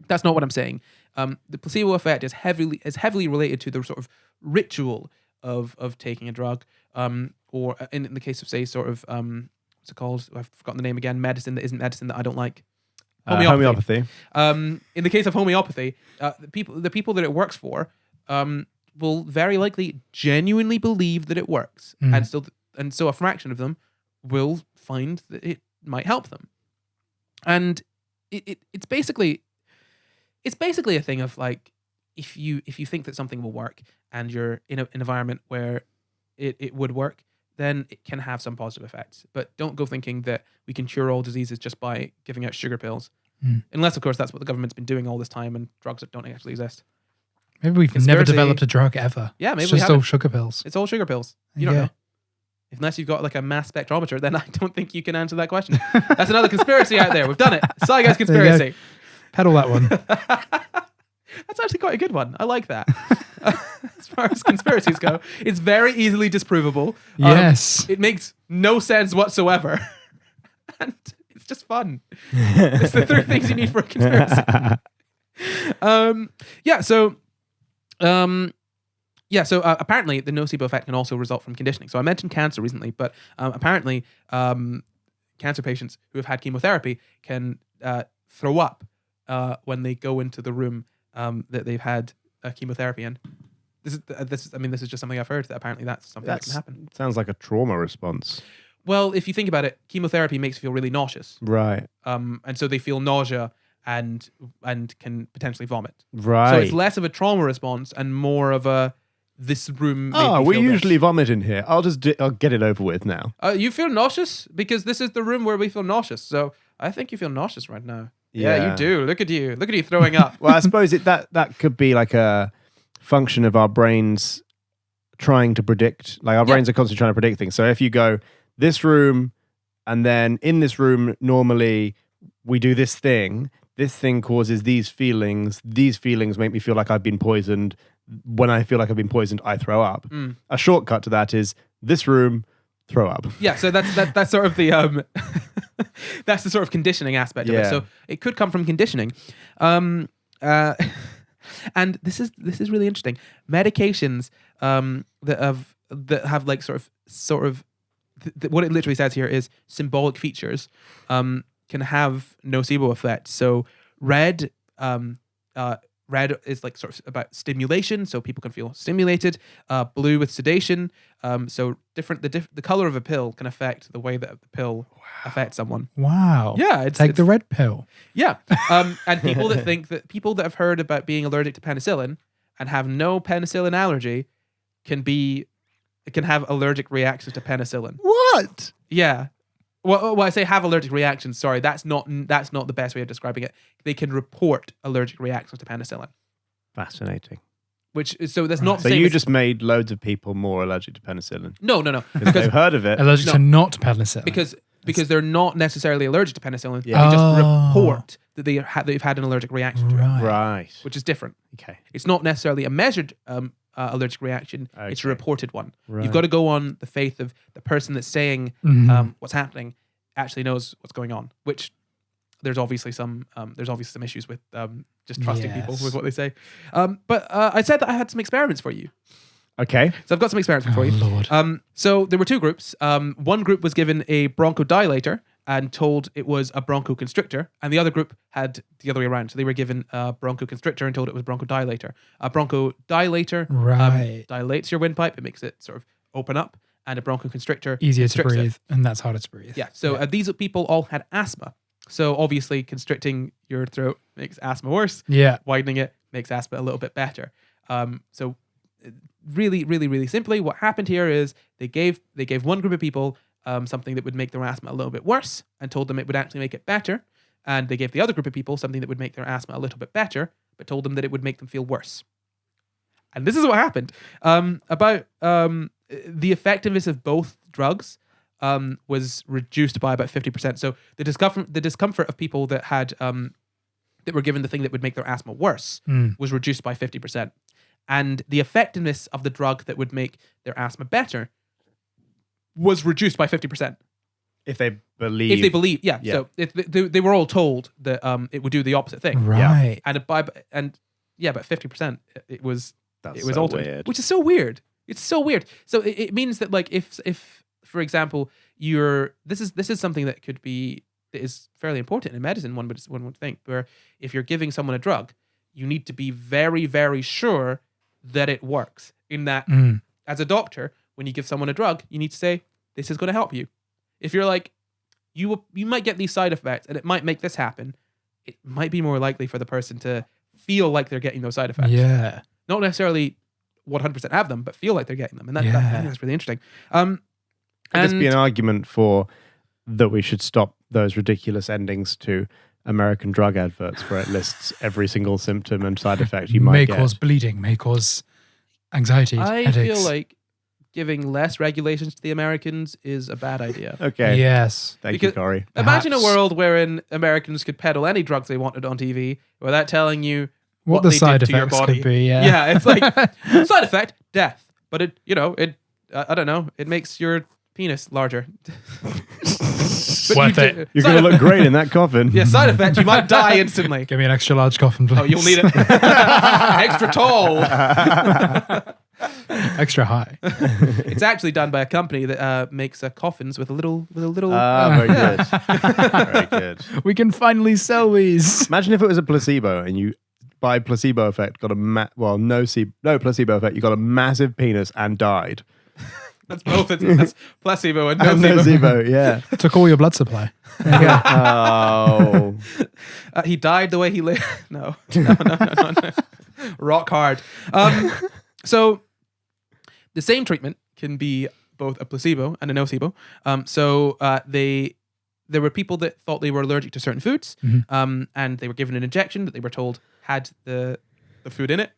That's not what I'm saying. The placebo effect is heavily related to the sort of ritual of taking a drug, or in the case of, say, sort of what's it called? I've forgotten the name again. Medicine that isn't medicine that I don't like. Homeopathy. In the case of homeopathy, the people that it works for will very likely genuinely believe that it works, and so a fraction of them will find that it might help them, and it's basically a thing of like, if you think that something will work and you're in an environment where it would work, then it can have some positive effects. But don't go thinking that we can cure all diseases just by giving out sugar pills, unless of course that's what the government's been doing all this time and drugs that don't actually exist. Maybe we've never developed a drug ever. Yeah, maybe it's we just haven't. all sugar pills. It's all sugar pills. You don't know. Unless you've got like a mass spectrometer, then I don't think you can answer that question. That's another conspiracy out there. We've done it. SCI GUYS conspiracy. Pedal that one. That's actually quite a good one. I like that. As far as conspiracies go, it's very easily disprovable. Yes. It makes no sense whatsoever. And it's just fun. It's the three things you need for a conspiracy. So apparently the nocebo effect can also result from conditioning. So I mentioned cancer recently, but apparently cancer patients who have had chemotherapy can throw up when they go into the room that they've had chemotherapy in. This is just something I've heard, that apparently that's something that can happen. Sounds like a trauma response. Well, if you think about it, chemotherapy makes you feel really nauseous. Right. And so they feel nausea and can potentially vomit. Right. So it's less of a trauma response and more of a, this room made me we feel usually this. vomit in here. I'll get it over with now. You feel nauseous? Because this is the room where we feel nauseous. So I think you feel nauseous right now. Yeah, you do. Look at you throwing up. Well, I suppose that could be like a function of our brains trying to predict. Like our brains are constantly trying to predict things. So if you go this room, and then in this room normally we do this thing causes these feelings make me feel like I've been poisoned. When I feel like I've been poisoned, I throw up. A shortcut to that is this room, throw up. Yeah, so that's sort of the that's the sort of conditioning aspect of it. So it could come from conditioning. And this is really interesting. Medications that have like sort of what it literally says here is symbolic features can have nocebo effects. So red is like sort of about stimulation, so people can feel stimulated. Blue with sedation. So the color of a pill can affect the way that the pill affects someone. Wow. Yeah, Take the red pill. Yeah. And people that have heard about being allergic to penicillin and have no penicillin allergy can be can have allergic reactions to penicillin. What? Yeah. Well, I say have allergic reactions. Sorry, that's not the best way of describing it. They can report allergic reactions to penicillin. Fascinating. So that's not. So you just made loads of people more allergic to penicillin. No. Because they've heard of it. Allergic to not penicillin. Because they're not necessarily allergic to penicillin. Yeah. They just report that they've had an allergic reaction to it, Right. which is different. Okay. It's not necessarily a measured allergic reaction. Okay. It's a reported one. Right. You've got to go on the faith of the person that's saying what's happening actually knows what's going on, which there's obviously some issues with just trusting people with what they say. But I said that I had some experiments for you. Okay. So I've got some experiments for you. Lord. So there were two groups. One group was given a bronchodilator and told it was a bronchoconstrictor, and the other group had the other way around. So they were given a bronchoconstrictor and told it was bronchodilator. A bronchodilator dilates your windpipe; it makes it sort of open up, and a bronchoconstrictor Easier to constricts it. breathe, and that's harder to breathe. Yeah. So these people all had asthma. So obviously, constricting your throat makes asthma worse. Yeah. Widening it makes asthma a little bit better. So really, really, really simply, what happened here is they gave one group of people something that would make their asthma a little bit worse and told them it would actually make it better. And they gave the other group of people something that would make their asthma a little bit better, but told them that it would make them feel worse. And this is what happened. About the effectiveness of both drugs was reduced by about 50%. So the discomfort of people that had that were given the thing that would make their asthma worse was reduced by 50%. And the effectiveness of the drug that would make their asthma better was reduced by 50%. If they believe. Yeah. So they were all told that it would do the opposite thing. Right. And about 50%, it was so altered, weird. which is so weird. It's so weird. So it means that, like, if for example this is something that is fairly important in medicine. One would think, where if you're giving someone a drug, you need to be very, very sure that it works. In that, as a doctor, when you give someone a drug, you need to say, this is going to help you. If you're like, you might get these side effects and it might make this happen, it might be more likely for the person to feel like they're getting those side effects. Yeah. Not necessarily 100% have them, but feel like they're getting them. And I think that's really interesting. Could this be an argument for that we should stop those ridiculous endings to American drug adverts where it lists every single symptom and side effect you might get? May cause bleeding, may cause anxiety, I headaches. feel like giving less regulations to the Americans is a bad idea. Okay. Yes. Thank you, Corey. Imagine a world wherein Americans could peddle any drugs they wanted on TV without telling you what the they side did to your effects body. could be. Yeah. Yeah, it's like side effect, death. But I don't know, it makes your penis larger. Worth it. You're going to look great in that coffin. Yeah, side effect, you might die instantly. Give me an extra large coffin, please. Oh, you'll need it. Extra tall. Extra high. It's actually done by a company that makes coffins with a little. Very good. Very good. We can finally sell these. Imagine if it was a placebo and you, by placebo effect, got no placebo effect, you got a massive penis and died. That's both. That's placebo and And nocebo. nocebo, yeah. Took all your blood supply. There you go. Oh. He died the way he lived. No. Rock hard. So the same treatment can be both a placebo and a nocebo. There were people that thought they were allergic to certain foods, and they were given an injection that they were told had the food in it,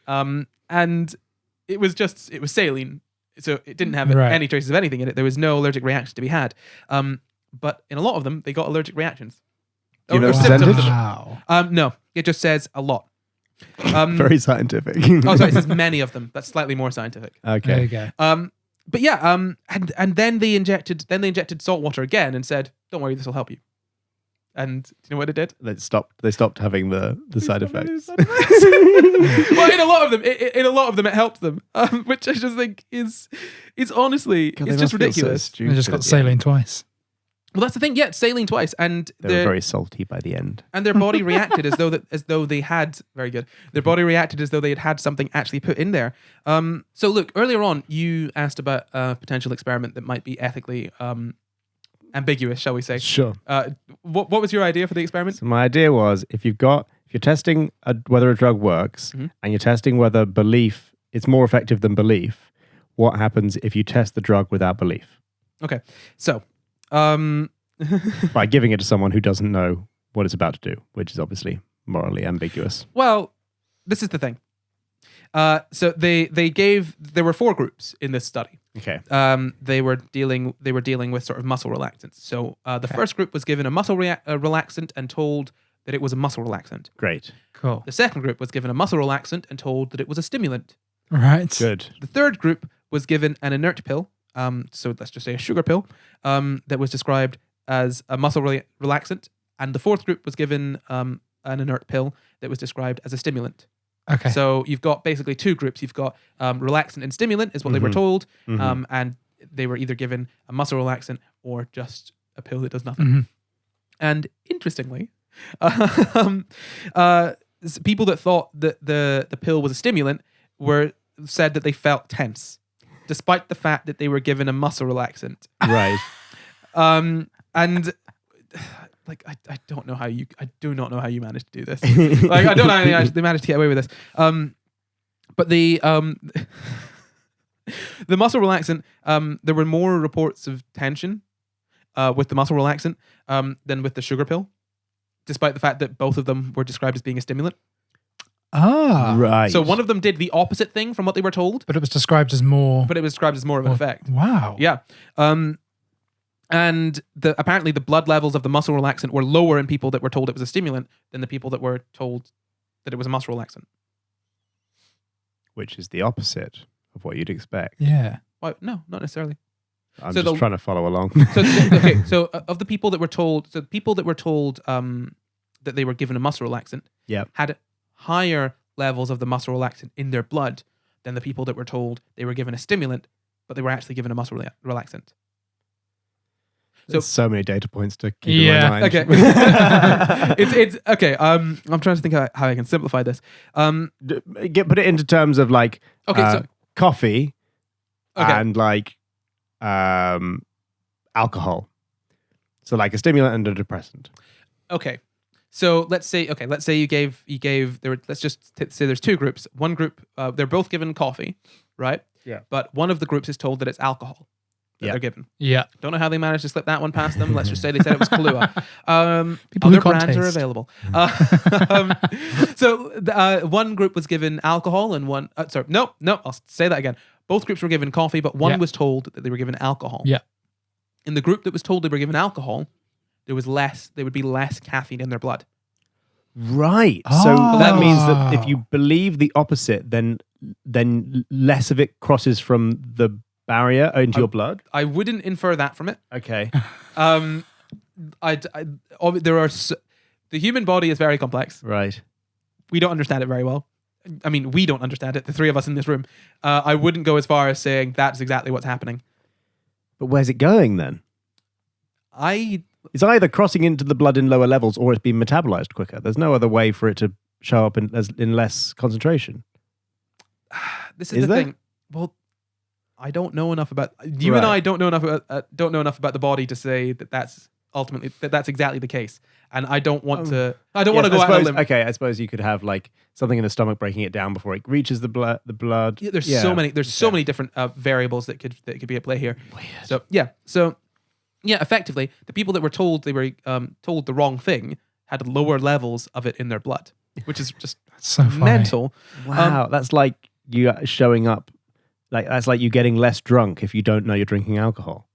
and it was saline, so it didn't have any traces of anything in it. There was no allergic reaction to be had, but in a lot of them, they got allergic reactions. Do you know symptoms. percentage? Wow. No, it just says a lot. Very scientific. Oh, sorry, it says many of them. That's slightly more scientific. Okay. There you go. But yeah, and then they injected salt water again and said, "Don't worry, this will help you." And do you know what it did? They stopped having the side effects. Well, in a lot of them, it helped them, which I just think is honestly, God, it's just ridiculous. They just got saline twice. Well, that's the thing. Yeah, saline twice, and they were very salty by the end. And their body reacted as though they had very good. Their body reacted as though they had something actually put in there. So look, earlier on, you asked about a potential experiment that might be ethically ambiguous, shall we say? Sure. What was your idea for the experiment? So my idea was if you're testing whether a drug works and you're testing whether belief is more effective than belief, what happens if you test the drug without belief? Okay, so By giving it to someone who doesn't know what it's about to do, which is obviously morally ambiguous. Well, this is the thing. So there were 4 groups in this study. Okay. They were dealing with sort of muscle relaxants. So the first group was given a muscle relaxant and told that it was a muscle relaxant. Great. Cool. The second group was given a muscle relaxant and told that it was a stimulant. Right. Good. The third group was given an inert pill. So let's just say a sugar pill that was described as a muscle relaxant. And the fourth group was given an inert pill that was described as a stimulant. Okay. So you've got basically 2 groups. You've got relaxant and stimulant is what they were told. And they were either given a muscle relaxant or just a pill that does nothing. And interestingly, people that thought that the pill was a stimulant said that they felt tense, despite the fact that they were given a muscle relaxant. Right. And like I do not know how you managed to do this. Like I don't know how they managed to get away with this. But the muscle relaxant, there were more reports of tension with the muscle relaxant than with the sugar pill, despite the fact that both of them were described as being a stimulant. Ah. Right. So one of them did the opposite thing from what they were told. But it was described as more. But it was described as more of an effect. Wow. Yeah. And apparently the blood levels of the muscle relaxant were lower in people that were told it was a stimulant than the people that were told that it was a muscle relaxant. Which is the opposite of what you'd expect. Yeah. Well, no, not necessarily. I'm just trying to follow along. So of the people that were told, that they were given a muscle relaxant, had higher levels of the muscle relaxant in their blood than the people that were told they were given a stimulant, but they were actually given a muscle relaxant. So many data points to keep in my mind. Okay. it's okay. I'm trying to think how I can simplify this. Put it into terms of like coffee and like alcohol. So like a stimulant and a depressant. Okay. So let's say you gave let's just say there's 2 groups. One group they're both given coffee, right? Yeah. But one of the groups is told that it's alcohol that they're given. Yeah. Don't know how they managed to slip that one past them. Let's just say they said it was Kahlua. People Other brands are available. So one group was given alcohol and one... No, I'll say that again. Both groups were given coffee, but one was told that they were given alcohol. Yeah. In the group that was told they were given alcohol, there would be less caffeine in their blood. Right. So that means that if you believe the opposite, then less of it crosses from the barrier into your blood? I wouldn't infer that from it. Okay. The human body is very complex. Right. We don't understand it very well. I mean, we don't understand it, the 3 of us in this room. I wouldn't go as far as saying that's exactly what's happening. But where's it going then? It's either crossing into the blood in lower levels or it's being metabolized quicker. There's no other way for it to show up in less concentration. This is the thing. Well, I don't know enough about you and I don't know enough about the body to say that that's ultimately that's exactly the case. And I don't want to. I don't want to go out on a limb. Okay, I suppose you could have like something in the stomach breaking it down before it reaches the blood. Yeah, there's so many different variables that could be at play here. Weird. So effectively, the people that were told they were told the wrong thing had lower levels of it in their blood, which is just so mental. Wow, that's like you showing up. Like that's like you getting less drunk if you don't know you're drinking alcohol,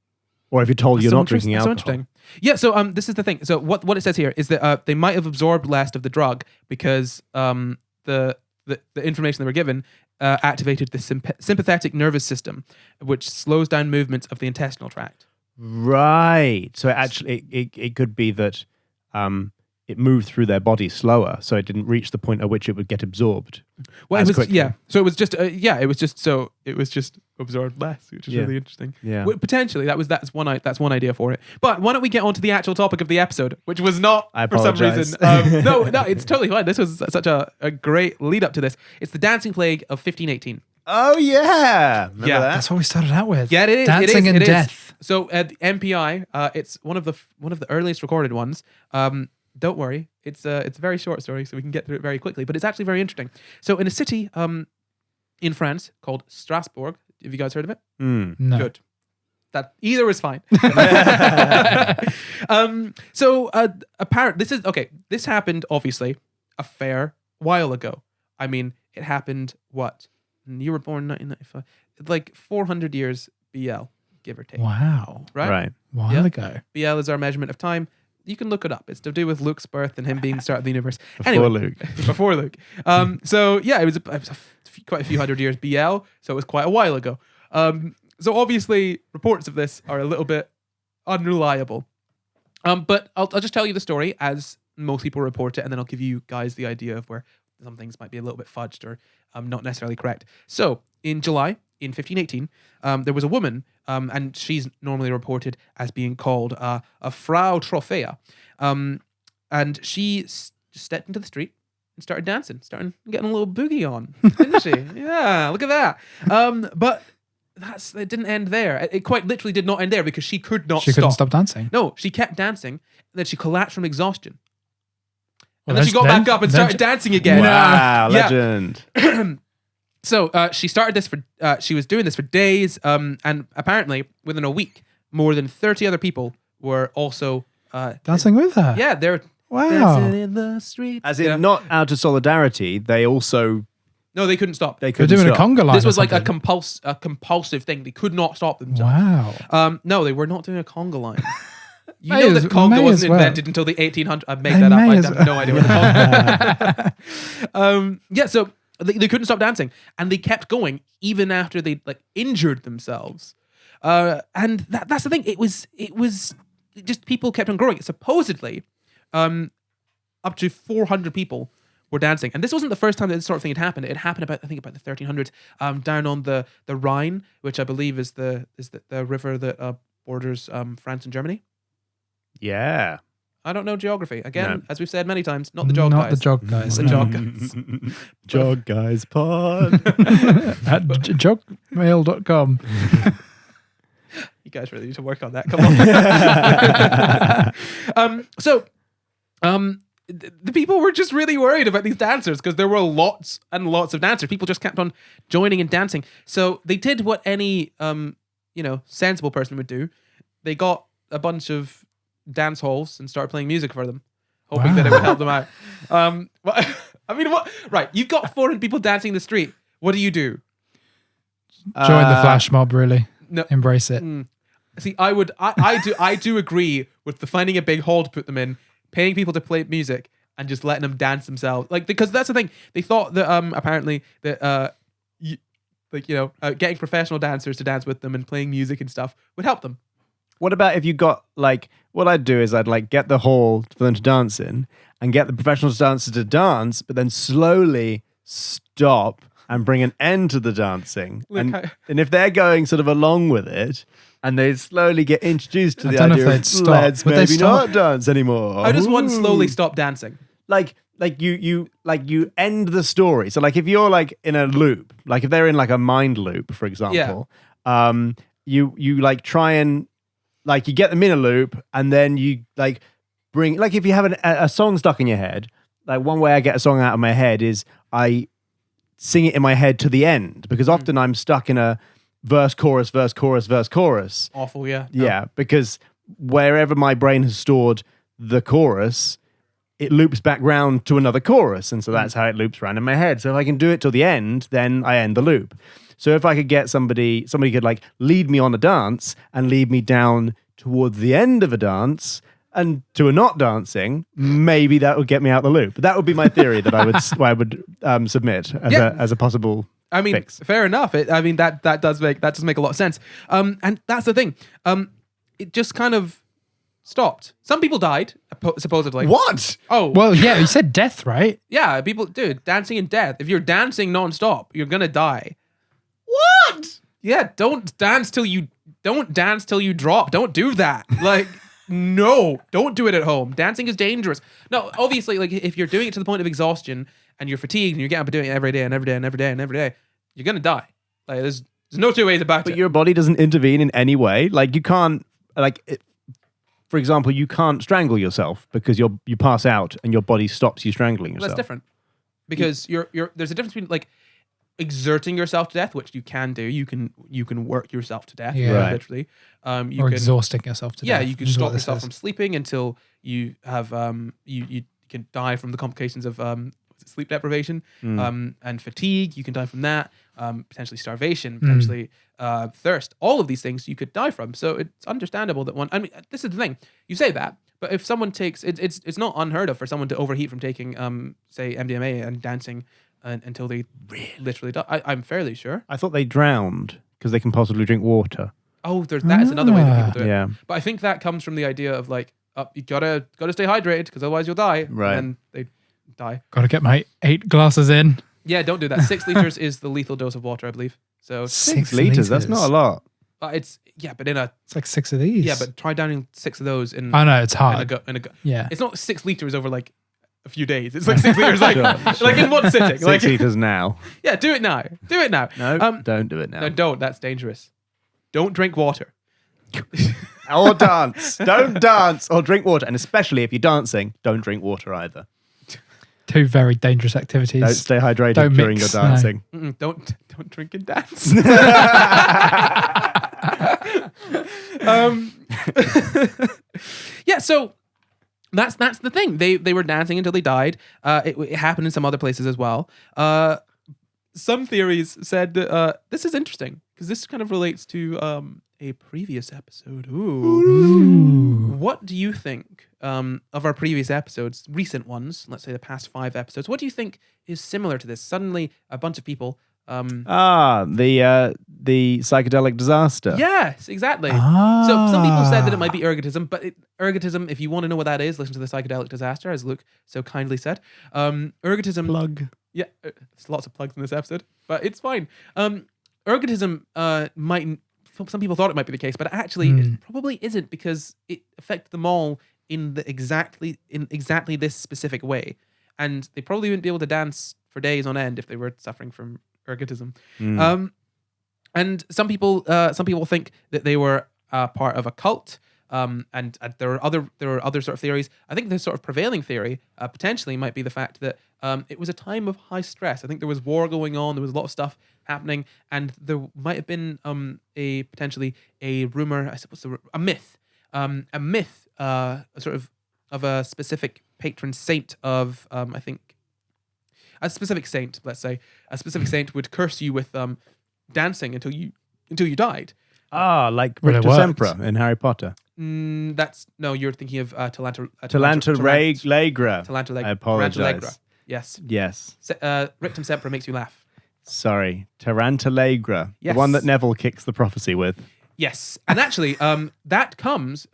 or if you're told you're not drinking alcohol. So interesting. Yeah. So this is the thing. So what it says here is that they might have absorbed less of the drug because the information they were given activated the sympathetic nervous system, which slows down movements of the intestinal tract. Right. So it could be that it moved through their body slower, so it didn't reach the point at which it would get absorbed. Well, it was quickly. So it was just it was just absorbed less, which is really interesting. Yeah. Well, potentially that's one idea for it. But why don't we get on to the actual topic of the episode, which was not for some reason. No, it's totally fine. This was such a great lead up to this. It's the dancing plague of 1518. Oh yeah, remember that? That's what we started out with. Yeah, it is. Dancing and death. So the MPI, it's one of the earliest recorded ones. Don't worry, it's a very short story, so we can get through it very quickly. But it's actually very interesting. So in a city in France called Strasbourg, Have you guys heard of it? No. Good. That either is fine. This happened obviously a fair while ago. I mean, it happened what? You were born 1995. Like 400 years BL, give or take. Wow. Right? While ago. BL is our measurement of time. You can look it up. It's to do with Luke's birth and him being the start of the universe. Before Luke. Before Luke. It was quite a few hundred years BL, so it was quite a while ago. So obviously, reports of this are a little bit unreliable. But I'll just tell you the story as most people report it, and then I'll give you guys the idea of where some things might be a little bit fudged or not necessarily correct. So in July, in 1518, there was a woman, and she's normally reported as being called a Frau Trophea. And she stepped into the street and started dancing, getting a little boogie on, didn't she? Yeah, look at that. But it didn't end there. It quite literally did not end there because she could not stop. She couldn't stop dancing. No, she kept dancing, and then she collapsed from exhaustion. And then she got back up and started dancing again. Wow, legend. So she started this she was doing this for days, and apparently within a week, more than 30 other people were also dancing with her. Yeah, they're wow. dancing in the street. As in, not out of solidarity, they also... No, they couldn't stop. They They're couldn't doing stop. a conga line. This was like a something. compulsive thing. They could not stop themselves. Wow. No, they were not doing a conga line. You May know as- that conga may wasn't as well. invented until the 1800s. I made They that up. may I as have no idea what the conga. So they couldn't stop dancing, and they kept going even after they injured themselves. And that's the thing. It was just people kept on growing. Supposedly, up to 400 people were dancing, and this wasn't the first time that this sort of thing had happened. It happened about the 1300s, down on the Rhine, which I believe is the river that borders France and Germany. Yeah. I don't know geography. Again, No. as we've said many times, not the jog guys. Not the jog guys. The jog guys. Jog Guys Pod. At jogmail.com. You guys really need to work on that. Come on. The people were just really worried about these dancers because there were lots and lots of dancers. People just kept on joining and dancing. So they did what any sensible person would do. They got a bunch of dance halls and started playing music for them, hoping that it would help them out. What? Right, you've got 400 people dancing in the street. What do you do? Join the flash mob, really. No. Embrace it. See, I do agree with the finding a big hall to put them in, paying people to play music, and just letting them dance themselves. Because that's the thing. They thought that apparently that getting professional dancers to dance with them and playing music and stuff would help them. What about if you got, what I'd do is I'd get the hall for them to dance in and get the professional dancers to dance, but then slowly stop and bring an end to the dancing. Look, And if they're going sort of along with it and they slowly get introduced to I the don't know idea if of they'd stop. let's Would they maybe stop? not dance anymore. I just want Ooh. slowly stop dancing. You end the story. So if you're in a loop, if they're in a mind loop, for example, you try and you get them in a loop, and then you bring if you have a song stuck in your head. One way I get a song out of my head is I sing it in my head to the end, because often I'm stuck in a verse, chorus, verse, chorus, verse, chorus. Awful, yeah. Yeah, because wherever my brain has stored the chorus, it loops back round to another chorus. And so that's how it loops around in my head. So if I can do it till the end, then I end the loop. So if I could get somebody could lead me on a dance and lead me down towards the end of a dance and to a not dancing, maybe that would get me out the loop. But that would be my theory that I would submit as a possible fix. Fair enough. That does make a lot of sense. And that's the thing. It just kind of stopped. Some people died, supposedly. What? Oh, Well, yeah, you said death, right? yeah. Dude, dancing in death. If you're dancing nonstop, you're gonna die. What? Yeah, don't dance till you drop. Don't do that. No, don't do it at home. Dancing is dangerous. No, obviously, if you're doing it to the point of exhaustion and you're fatigued and you're getting up and doing it every day and every day and every day and every day, you're gonna die. There's no two ways about But it. your body doesn't intervene in any way. You can't for example, you can't strangle yourself because you pass out and your body stops you strangling yourself. That's different because you're there's a difference between exerting yourself to death, which you can do. You can work yourself to death, Yeah. literally. You or can, exhausting yourself to death. you can is stop what this yourself is. from sleeping until you have you can die from the complications of sleep deprivation and fatigue. You can die from that. Potentially starvation, potentially thirst. All of these things you could die from. So it's understandable that one. I mean, this is the thing. You say that, but if someone takes it's not unheard of for someone to overheat from taking say MDMA and dancing until they literally die. I'm fairly sure. I thought they drowned because they can possibly drink water. Oh, that is another way that people do it. Yeah. But I think that comes from the idea of like, you gotta stay hydrated because otherwise you'll die. Right. And then they die. Got to get my 8 glasses in. Yeah, don't do that. 6 liters is the lethal dose of water, I believe. So 6 liters. That's not a lot. it's but It's like 6 of these. yeah, but try downing 6 of those in. I know it's in hard. a go. Yeah. It's not 6 liters over like a few days. It's like 6 liters like like in one sitting. 6 Like liters now. yeah, do it now. Do it now. No, don't do it now. No, don't. That's dangerous. Don't drink water. Or dance. Don't dance or drink water. And especially if you're dancing, don't drink water either. 2 very dangerous activities. Don't stay hydrated Don't during mix, your dancing. Don't drink and dance. Yeah, so that's the thing. They were dancing until they died. It happened in some other places as well. Some theories said this is interesting because this kind of relates to a previous episode. Ooh. What do you think of our previous episodes, recent ones? Let's say the past 5 episodes. What do you think is similar to this? Suddenly, a bunch of people. The Psychedelic Disaster. Yes, exactly. So some people said that it might be ergotism, but ergotism, if you want to know what that is, listen to the Psychedelic Disaster, as Luke so kindly said. Ergotism. Plug. Yeah, there's lots of plugs in this episode, but it's fine. Ergotism might. Some people thought it might be the case, but actually it probably isn't because it affected them all in exactly this specific way, and they probably wouldn't be able to dance for days on end if they were suffering from ergotism. And some people think that they were part of a cult. And there are other sort of theories. I think the sort of prevailing theory potentially might be the fact that it was a time of high stress. I think there was war going on. There was a lot of stuff happening, and there might have been potentially a rumor, I suppose, a myth, sort of a specific patron saint of I think a specific saint. Let's say a specific saint would curse you with dancing until you died. Like Well, it Rictus worked. Emperor in Harry Potter. You're thinking of Tarantulegra. Tarantulegra. I apologize. Tarantulegra. Yes. Yes. Rictum Semper makes you laugh. Sorry. Tarantulegra. Yes. The one that Neville kicks the prophecy with. Yes, and actually, that comes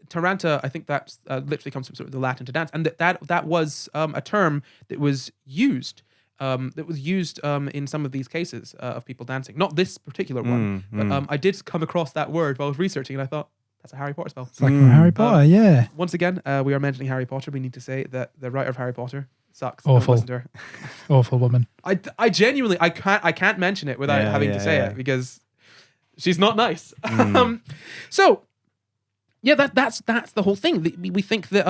Taranta. I think that literally comes from sort of the Latin to dance, and that was a term that was used. In some of these cases of people dancing. Not this particular one, but I did come across that word while I was researching, and I thought that's a Harry Potter spell. It's like from Harry Potter, yeah. Once again, we are mentioning Harry Potter. We need to say that the writer of Harry Potter sucks. Awful. Don't listen to her. Awful woman. I genuinely I can't mention it without having to say it because she's not nice. So yeah, that's the whole thing. We think that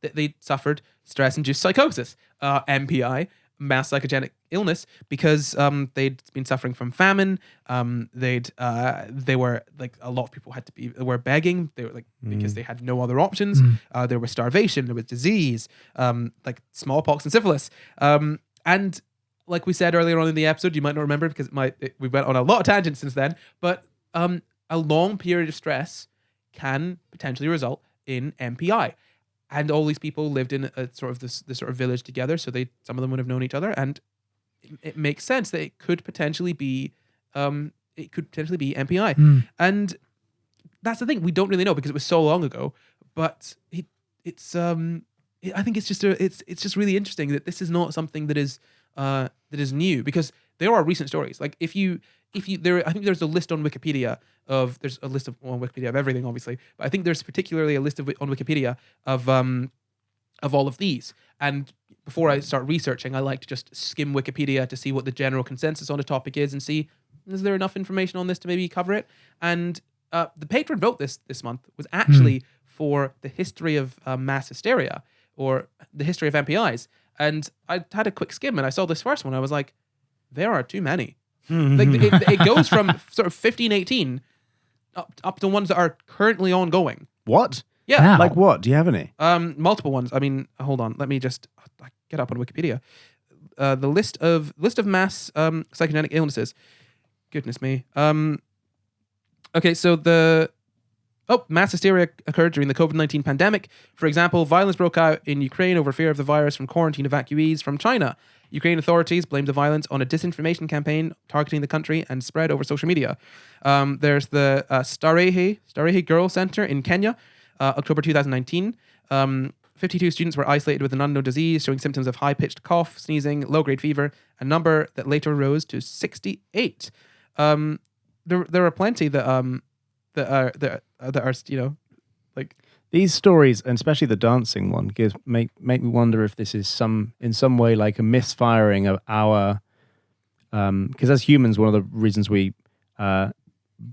that they suffered stress-induced psychosis, MPI, mass psychogenic illness, because they'd been suffering from famine. They were like, a lot of people were begging. They were like, because they had no other options. There was starvation. There was disease, like smallpox and syphilis. And like we said earlier on in the episode, you might not remember because we went on a lot of tangents since then. But a long period of stress can potentially result in MPI. And all these people lived in a sort of this sort of village together, so some of them would have known each other, and it makes sense that it could potentially be MPI. And that's the thing, we don't really know because it was so long ago. But I think it's just really interesting that this is not something that is new, because there are recent stories. Like I think there's a list on Wikipedia on Wikipedia of everything, obviously, but I think there's particularly a list on Wikipedia of all of these. And before I start researching, I like to just skim Wikipedia to see what the general consensus on a topic is and see, is there enough information on this to maybe cover it? And the patron vote this month was actually for the history of mass hysteria, or the history of MPIs. And I had a quick skim and I saw this first one. I was like, there are too many. Like it goes from sort of 15, 18 up to ones that are currently ongoing. What? Yeah. Now. Like what? Do you have any? Multiple ones. I mean, hold on. Let me just get up on Wikipedia. The list of mass psychogenic illnesses. Goodness me. Okay, so mass hysteria occurred during the COVID-19 pandemic. For example, violence broke out in Ukraine over fear of the virus from quarantine evacuees from China. Ukraine authorities blamed the violence on a disinformation campaign targeting the country and spread over social media. There's the Starehe Girl Center in Kenya, October 2019. 52 students were isolated with an unknown disease, showing symptoms of high-pitched cough, sneezing, low-grade fever, a number that later rose to 68. There are plenty that are like these stories, and especially the dancing one, make me wonder if this is in some way like a misfiring of our because as humans, one of the reasons we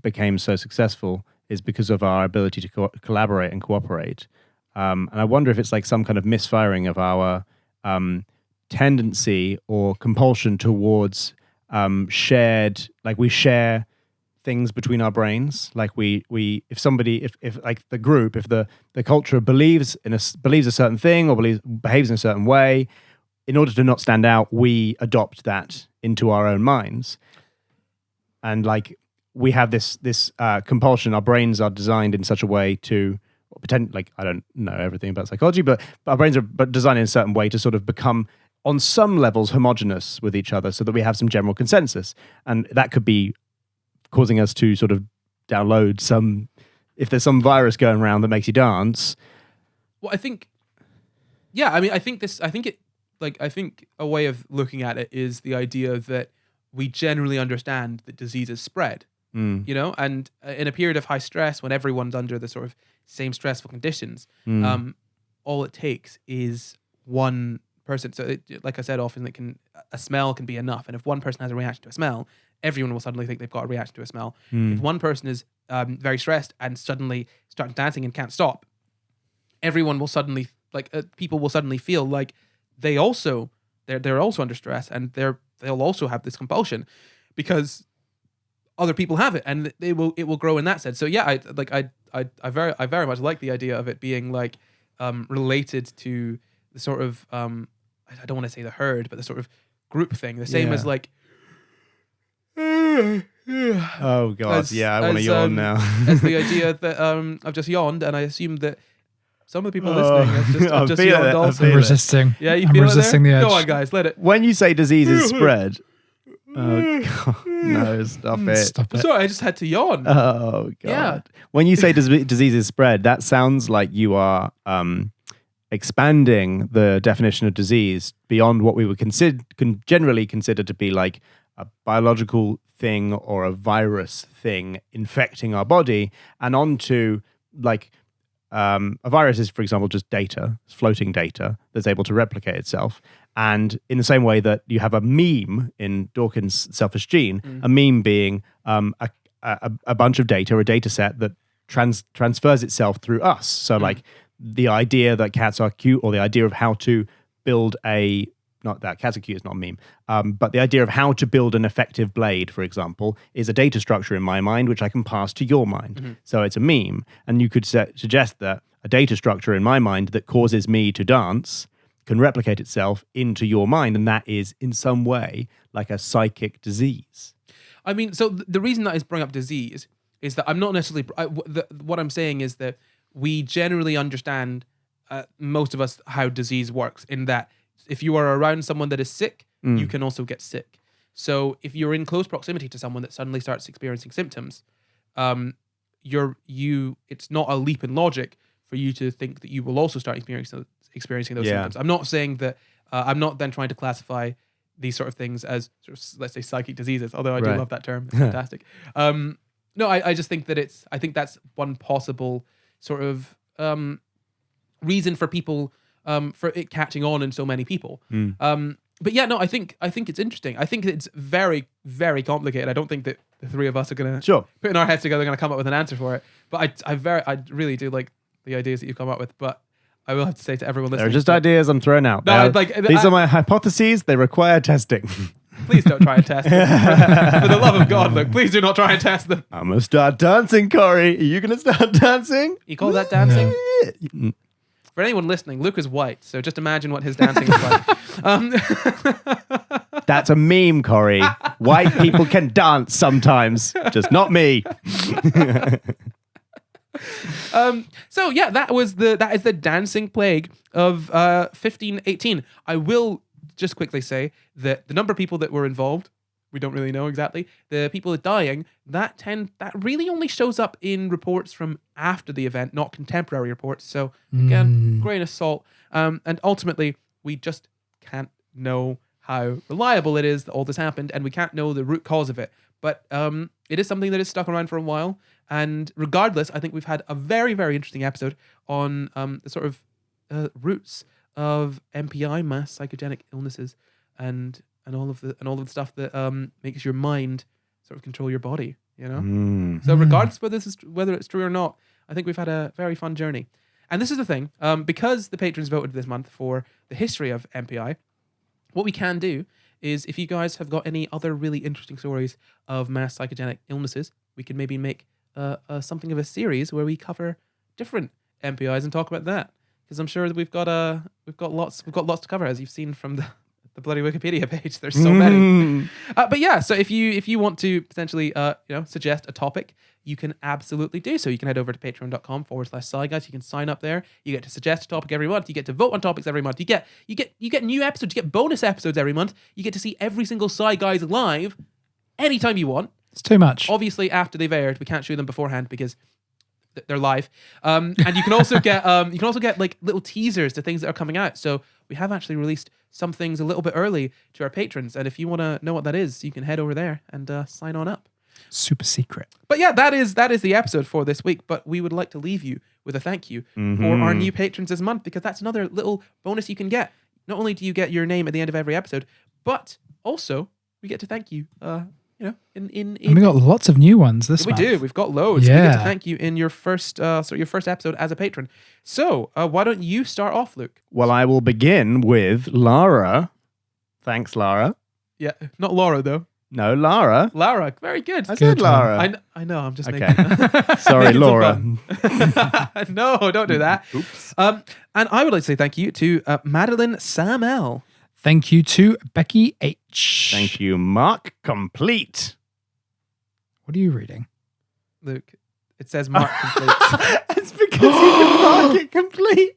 became so successful is because of our ability to collaborate and cooperate. And I wonder if it's like some kind of misfiring of our tendency or compulsion towards shared, like we share things between our brains. Like if like the group, if the culture believes a certain thing or behaves in a certain way, in order to not stand out, we adopt that into our own minds. And like we have this compulsion. Our brains are designed in such a way to pretend, like I don't know everything about psychology, but our brains are designed in a certain way to sort of become, on some levels, homogenous with each other, so that we have some general consensus, and that could be causing us to sort of download if there's some virus going around that makes you dance. Well, I think a way of looking at it is the idea that we generally understand that diseases spread, and in a period of high stress, when everyone's under the sort of same stressful conditions, all it takes is one person. So, like I said, often a smell can be enough, and if one person has a reaction to a smell, everyone will suddenly think they've got a reaction to a smell. If one person is very stressed and suddenly starts dancing and can't stop, everyone will suddenly people will suddenly feel like they're also under stress, and they'll also have this compulsion because other people have it, and it will grow in that sense. So yeah, I very much like the idea of it being like related to the sort of I don't want to say the herd, but the sort of group thing. The same as like. Oh God! I want to yawn now. As the idea that I've just yawned, and I assume that some of the people listening have just yawned also. I'm resisting. Yeah, I'm resisting the edge. Go on, guys, let it. When you say diseases spread, oh God, no, stop it! Stop it. Sorry, I just had to yawn. Oh God! Yeah. When you say diseases spread, that sounds like you are expanding the definition of disease beyond what we would generally consider to be like a biological thing or a virus thing infecting our body, and onto like a virus is, for example, just data, floating data that's able to replicate itself. And in the same way that you have a meme in Dawkins' Selfish Gene, a meme being a bunch of data, a data set that transfers itself through us. So like the idea that cats are cute, or the idea of how to build not that cats are cute is not a meme, but the idea of how to build an effective blade, for example, is a data structure in my mind which I can pass to your mind. So it's a meme, and you could suggest that a data structure in my mind that causes me to dance can replicate itself into your mind, and that is in some way like a psychic disease. I mean, so the reason that I bring up disease is that I'm not necessarily. What I'm saying is that we generally understand, most of us, how disease works, in that if you are around someone that is sick, you can also get sick. So if you're in close proximity to someone that suddenly starts experiencing symptoms, it's not a leap in logic for you to think that you will also start experiencing those symptoms. I'm not saying that. I'm not then trying to classify these sort of things as sort of, let's say, psychic diseases, although I do love that term. It's fantastic. No, I just think that I think that's one possible sort of reason for people, for it catching on in so many people. But yeah, no, I think it's interesting. I think it's very, very complicated. I don't think that the three of us are going to put in our heads together, going to come up with an answer for it. But I really do like the ideas that you've come up with. But I will have to say to everyone listening. They're just ideas I'm throwing out. No, These are my hypotheses. They require testing. Please don't try and test them. For the love of God, Luke, please do not try and test them. I'm going to start dancing, Corey. Are you going to start dancing? You call that dancing? For anyone listening, Luke is white, so just imagine what his dancing is like. That's a meme, Corey. White people can dance sometimes, just not me. So yeah, that is the dancing plague of 1518. I will just quickly say that the number of people that were involved, we don't really know exactly. The people dying, that really only shows up in reports from after the event, not contemporary reports. So again, grain of salt. And ultimately, we just can't know how reliable it is that all this happened, and we can't know the root cause of it. But it is something that has stuck around for a while. And regardless, I think we've had a very, very interesting episode on the sort of roots of MPI, mass psychogenic illnesses, and all of the stuff that makes your mind sort of control your body. You know. So regardless whether it's true or not, I think we've had a very fun journey. And this is the thing, because the patrons voted this month for the history of MPI. What we can do is, if you guys have got any other really interesting stories of mass psychogenic illnesses, we can maybe make something of a series where we cover different MPIs and talk about that. Because I'm sure that we've got lots to cover, as you've seen from the bloody Wikipedia page. There's so many. But yeah, so if you want to potentially suggest a topic, you can absolutely do so. You can head over to patreon.com/SciGuys. You can sign up there. You get to suggest a topic every month. You get to vote on topics every month. You get new episodes. You get bonus episodes every month. You get to see every single Sci Guys live anytime you want. It's too much. Obviously, after they've aired, we can't show them beforehand because they're live. And you can also get like little teasers to things that are coming out. So we have actually released some things a little bit early to our patrons. And if you want to know what that is, you can head over there and sign on up. Super secret. But yeah, that is the episode for this week. But we would like to leave you with a thank you for our new patrons this month, because that's another little bonus you can get. Not only do you get your name at the end of every episode, but also we get to thank you. And we got lots of new ones this month. We do. We've got loads. Yeah. We get to thank you in your first episode as a patron. So why don't you start off, Luke? Well, I will begin with Lara. Thanks, Lara. Yeah, not Laura though. No, Lara. Lara, very good. I said Lara. I know. I'm just Okay. making. Sorry, making Laura. No, don't do that. Oops. And I would like to say thank you to Madeline Sam L. Thank you to Becky H. Thank you, Mark Complete. What are you reading? Luke, it says Mark Complete. It's because you can mark it complete.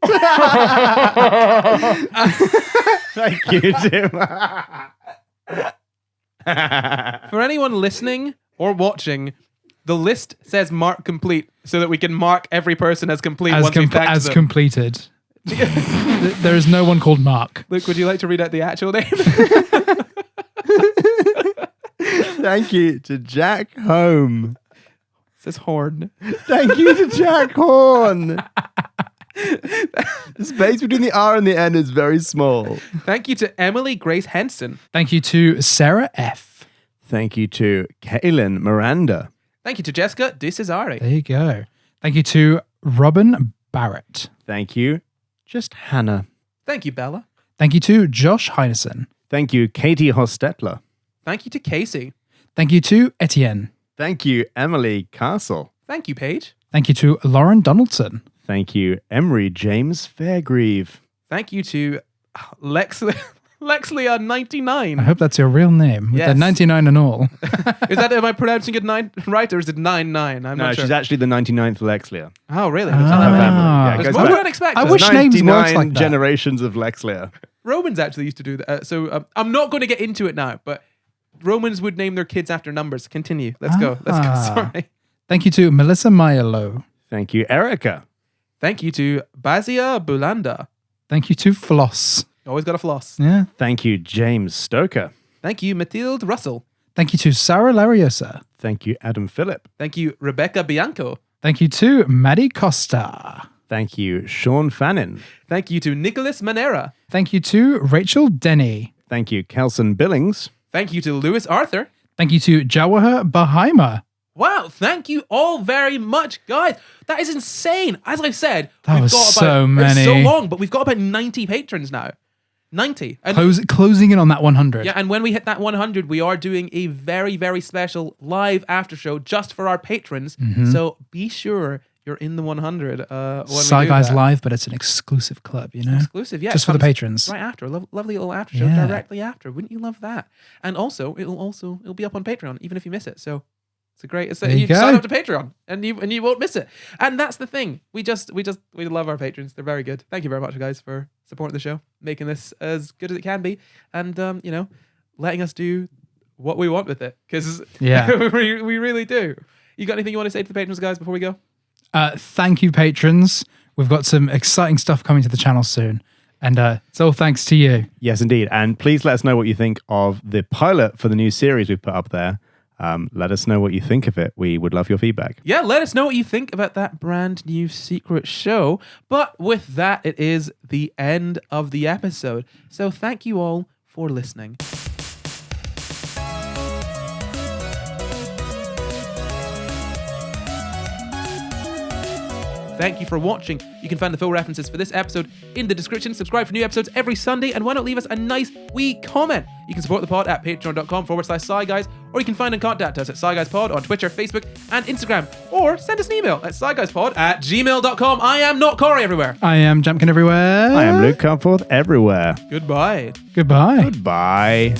Thank you, Tim. For anyone listening or watching, the list says Mark Complete so that we can mark every person as complete once we've thanked them. Completed. There is no one called Mark. Luke, would you like to read out the actual name? Thank you to Jack Home. It says Horn. Thank you to Jack Horn. The space between the R and the N is very small. Thank you to Emily Grace Henson. Thank you to Sarah F. Thank you to Kaylin Miranda. Thank you to Jessica De Cesare. There you go. Thank you to Robin Barrett. Thank you, just Hannah. Thank you, Bella. Thank you to Josh Heinesen. Thank you, Katie Hostetler. Thank you to Casey. Thank you to Etienne. Thank you, Emily Castle. Thank you, Paige. Thank you to Lauren Donaldson. Thank you, Emery James Fairgrieve. Thank you to Lexlia99. I hope that's your real name, with the 99 and all. Am I pronouncing it right, or is it 99? I'm No, not sure. she's actually the 99th Lexlia. Oh, really? Yeah, it There's goes more back. unexpected. I wish names worked 99 like that. generations of Lexlia. Romans actually used to do that. So I'm not going to get into it now, but Romans would name their kids after numbers. Continue. Let's go. Sorry. Thank you to Melissa Mayelo. Thank you, Erica. Thank you to Bazia Bulanda. Thank you to Floss. Always got to floss. Yeah. Thank you, James Stoker. Thank you, Mathilde Russell. Thank you to Sarah Lariosa. Thank you, Adam Phillip. Thank you, Rebecca Bianco. Thank you to Maddie Costa. Thank you, Sean Fannin. Thank you to Nicholas Manera. Thank you to Rachel Denny. Thank you, Kelson Billings. Thank you to Lewis Arthur. Thank you to Jawahar Bahaima. Wow, thank you all very much, guys. That is insane. As I said, That was so many. It's so long, but we've got about 90 patrons now. 90. And closing in on that 100. yeah, and when we hit that 100, we are doing a very, very special live after show just for our patrons. So be sure you're in the 100. Psy Guys Live, but it's an exclusive club, you know? Exclusive, yeah. Just for the patrons. Right after. Lovely little after show directly after. Wouldn't you love that? And also, it'll be up on Patreon, even if you miss it. So it's a great. You sign up to Patreon, and you won't miss it. And that's the thing. We love our patrons. They're very good. Thank you very much, guys, for supporting the show, making this as good as it can be, and letting us do what we want with it. Because we really do. You got anything you want to say to the patrons, guys, before we go? Thank you, patrons. We've got some exciting stuff coming to the channel soon. And it's all thanks to you. Yes, indeed. And please let us know what you think of the pilot for the new series we've put up there. Let us know what you think of it. We would love your feedback. Yeah, let us know what you think about that brand new secret show. But with that, it is the end of the episode. So thank you all for listening. Thank you for watching. You can find the full references for this episode in the description. Subscribe for new episodes every Sunday, and why not leave us a nice wee comment? You can support the pod at patreon.com/SciGuys, or you can find and contact us at SciGuysPod on Twitter, Facebook, and Instagram, or send us an email at SciGuysPod@gmail.com. I am not Corey everywhere. I am Jumpkin everywhere. I am Luke Comforth everywhere. Goodbye. Goodbye. Goodbye.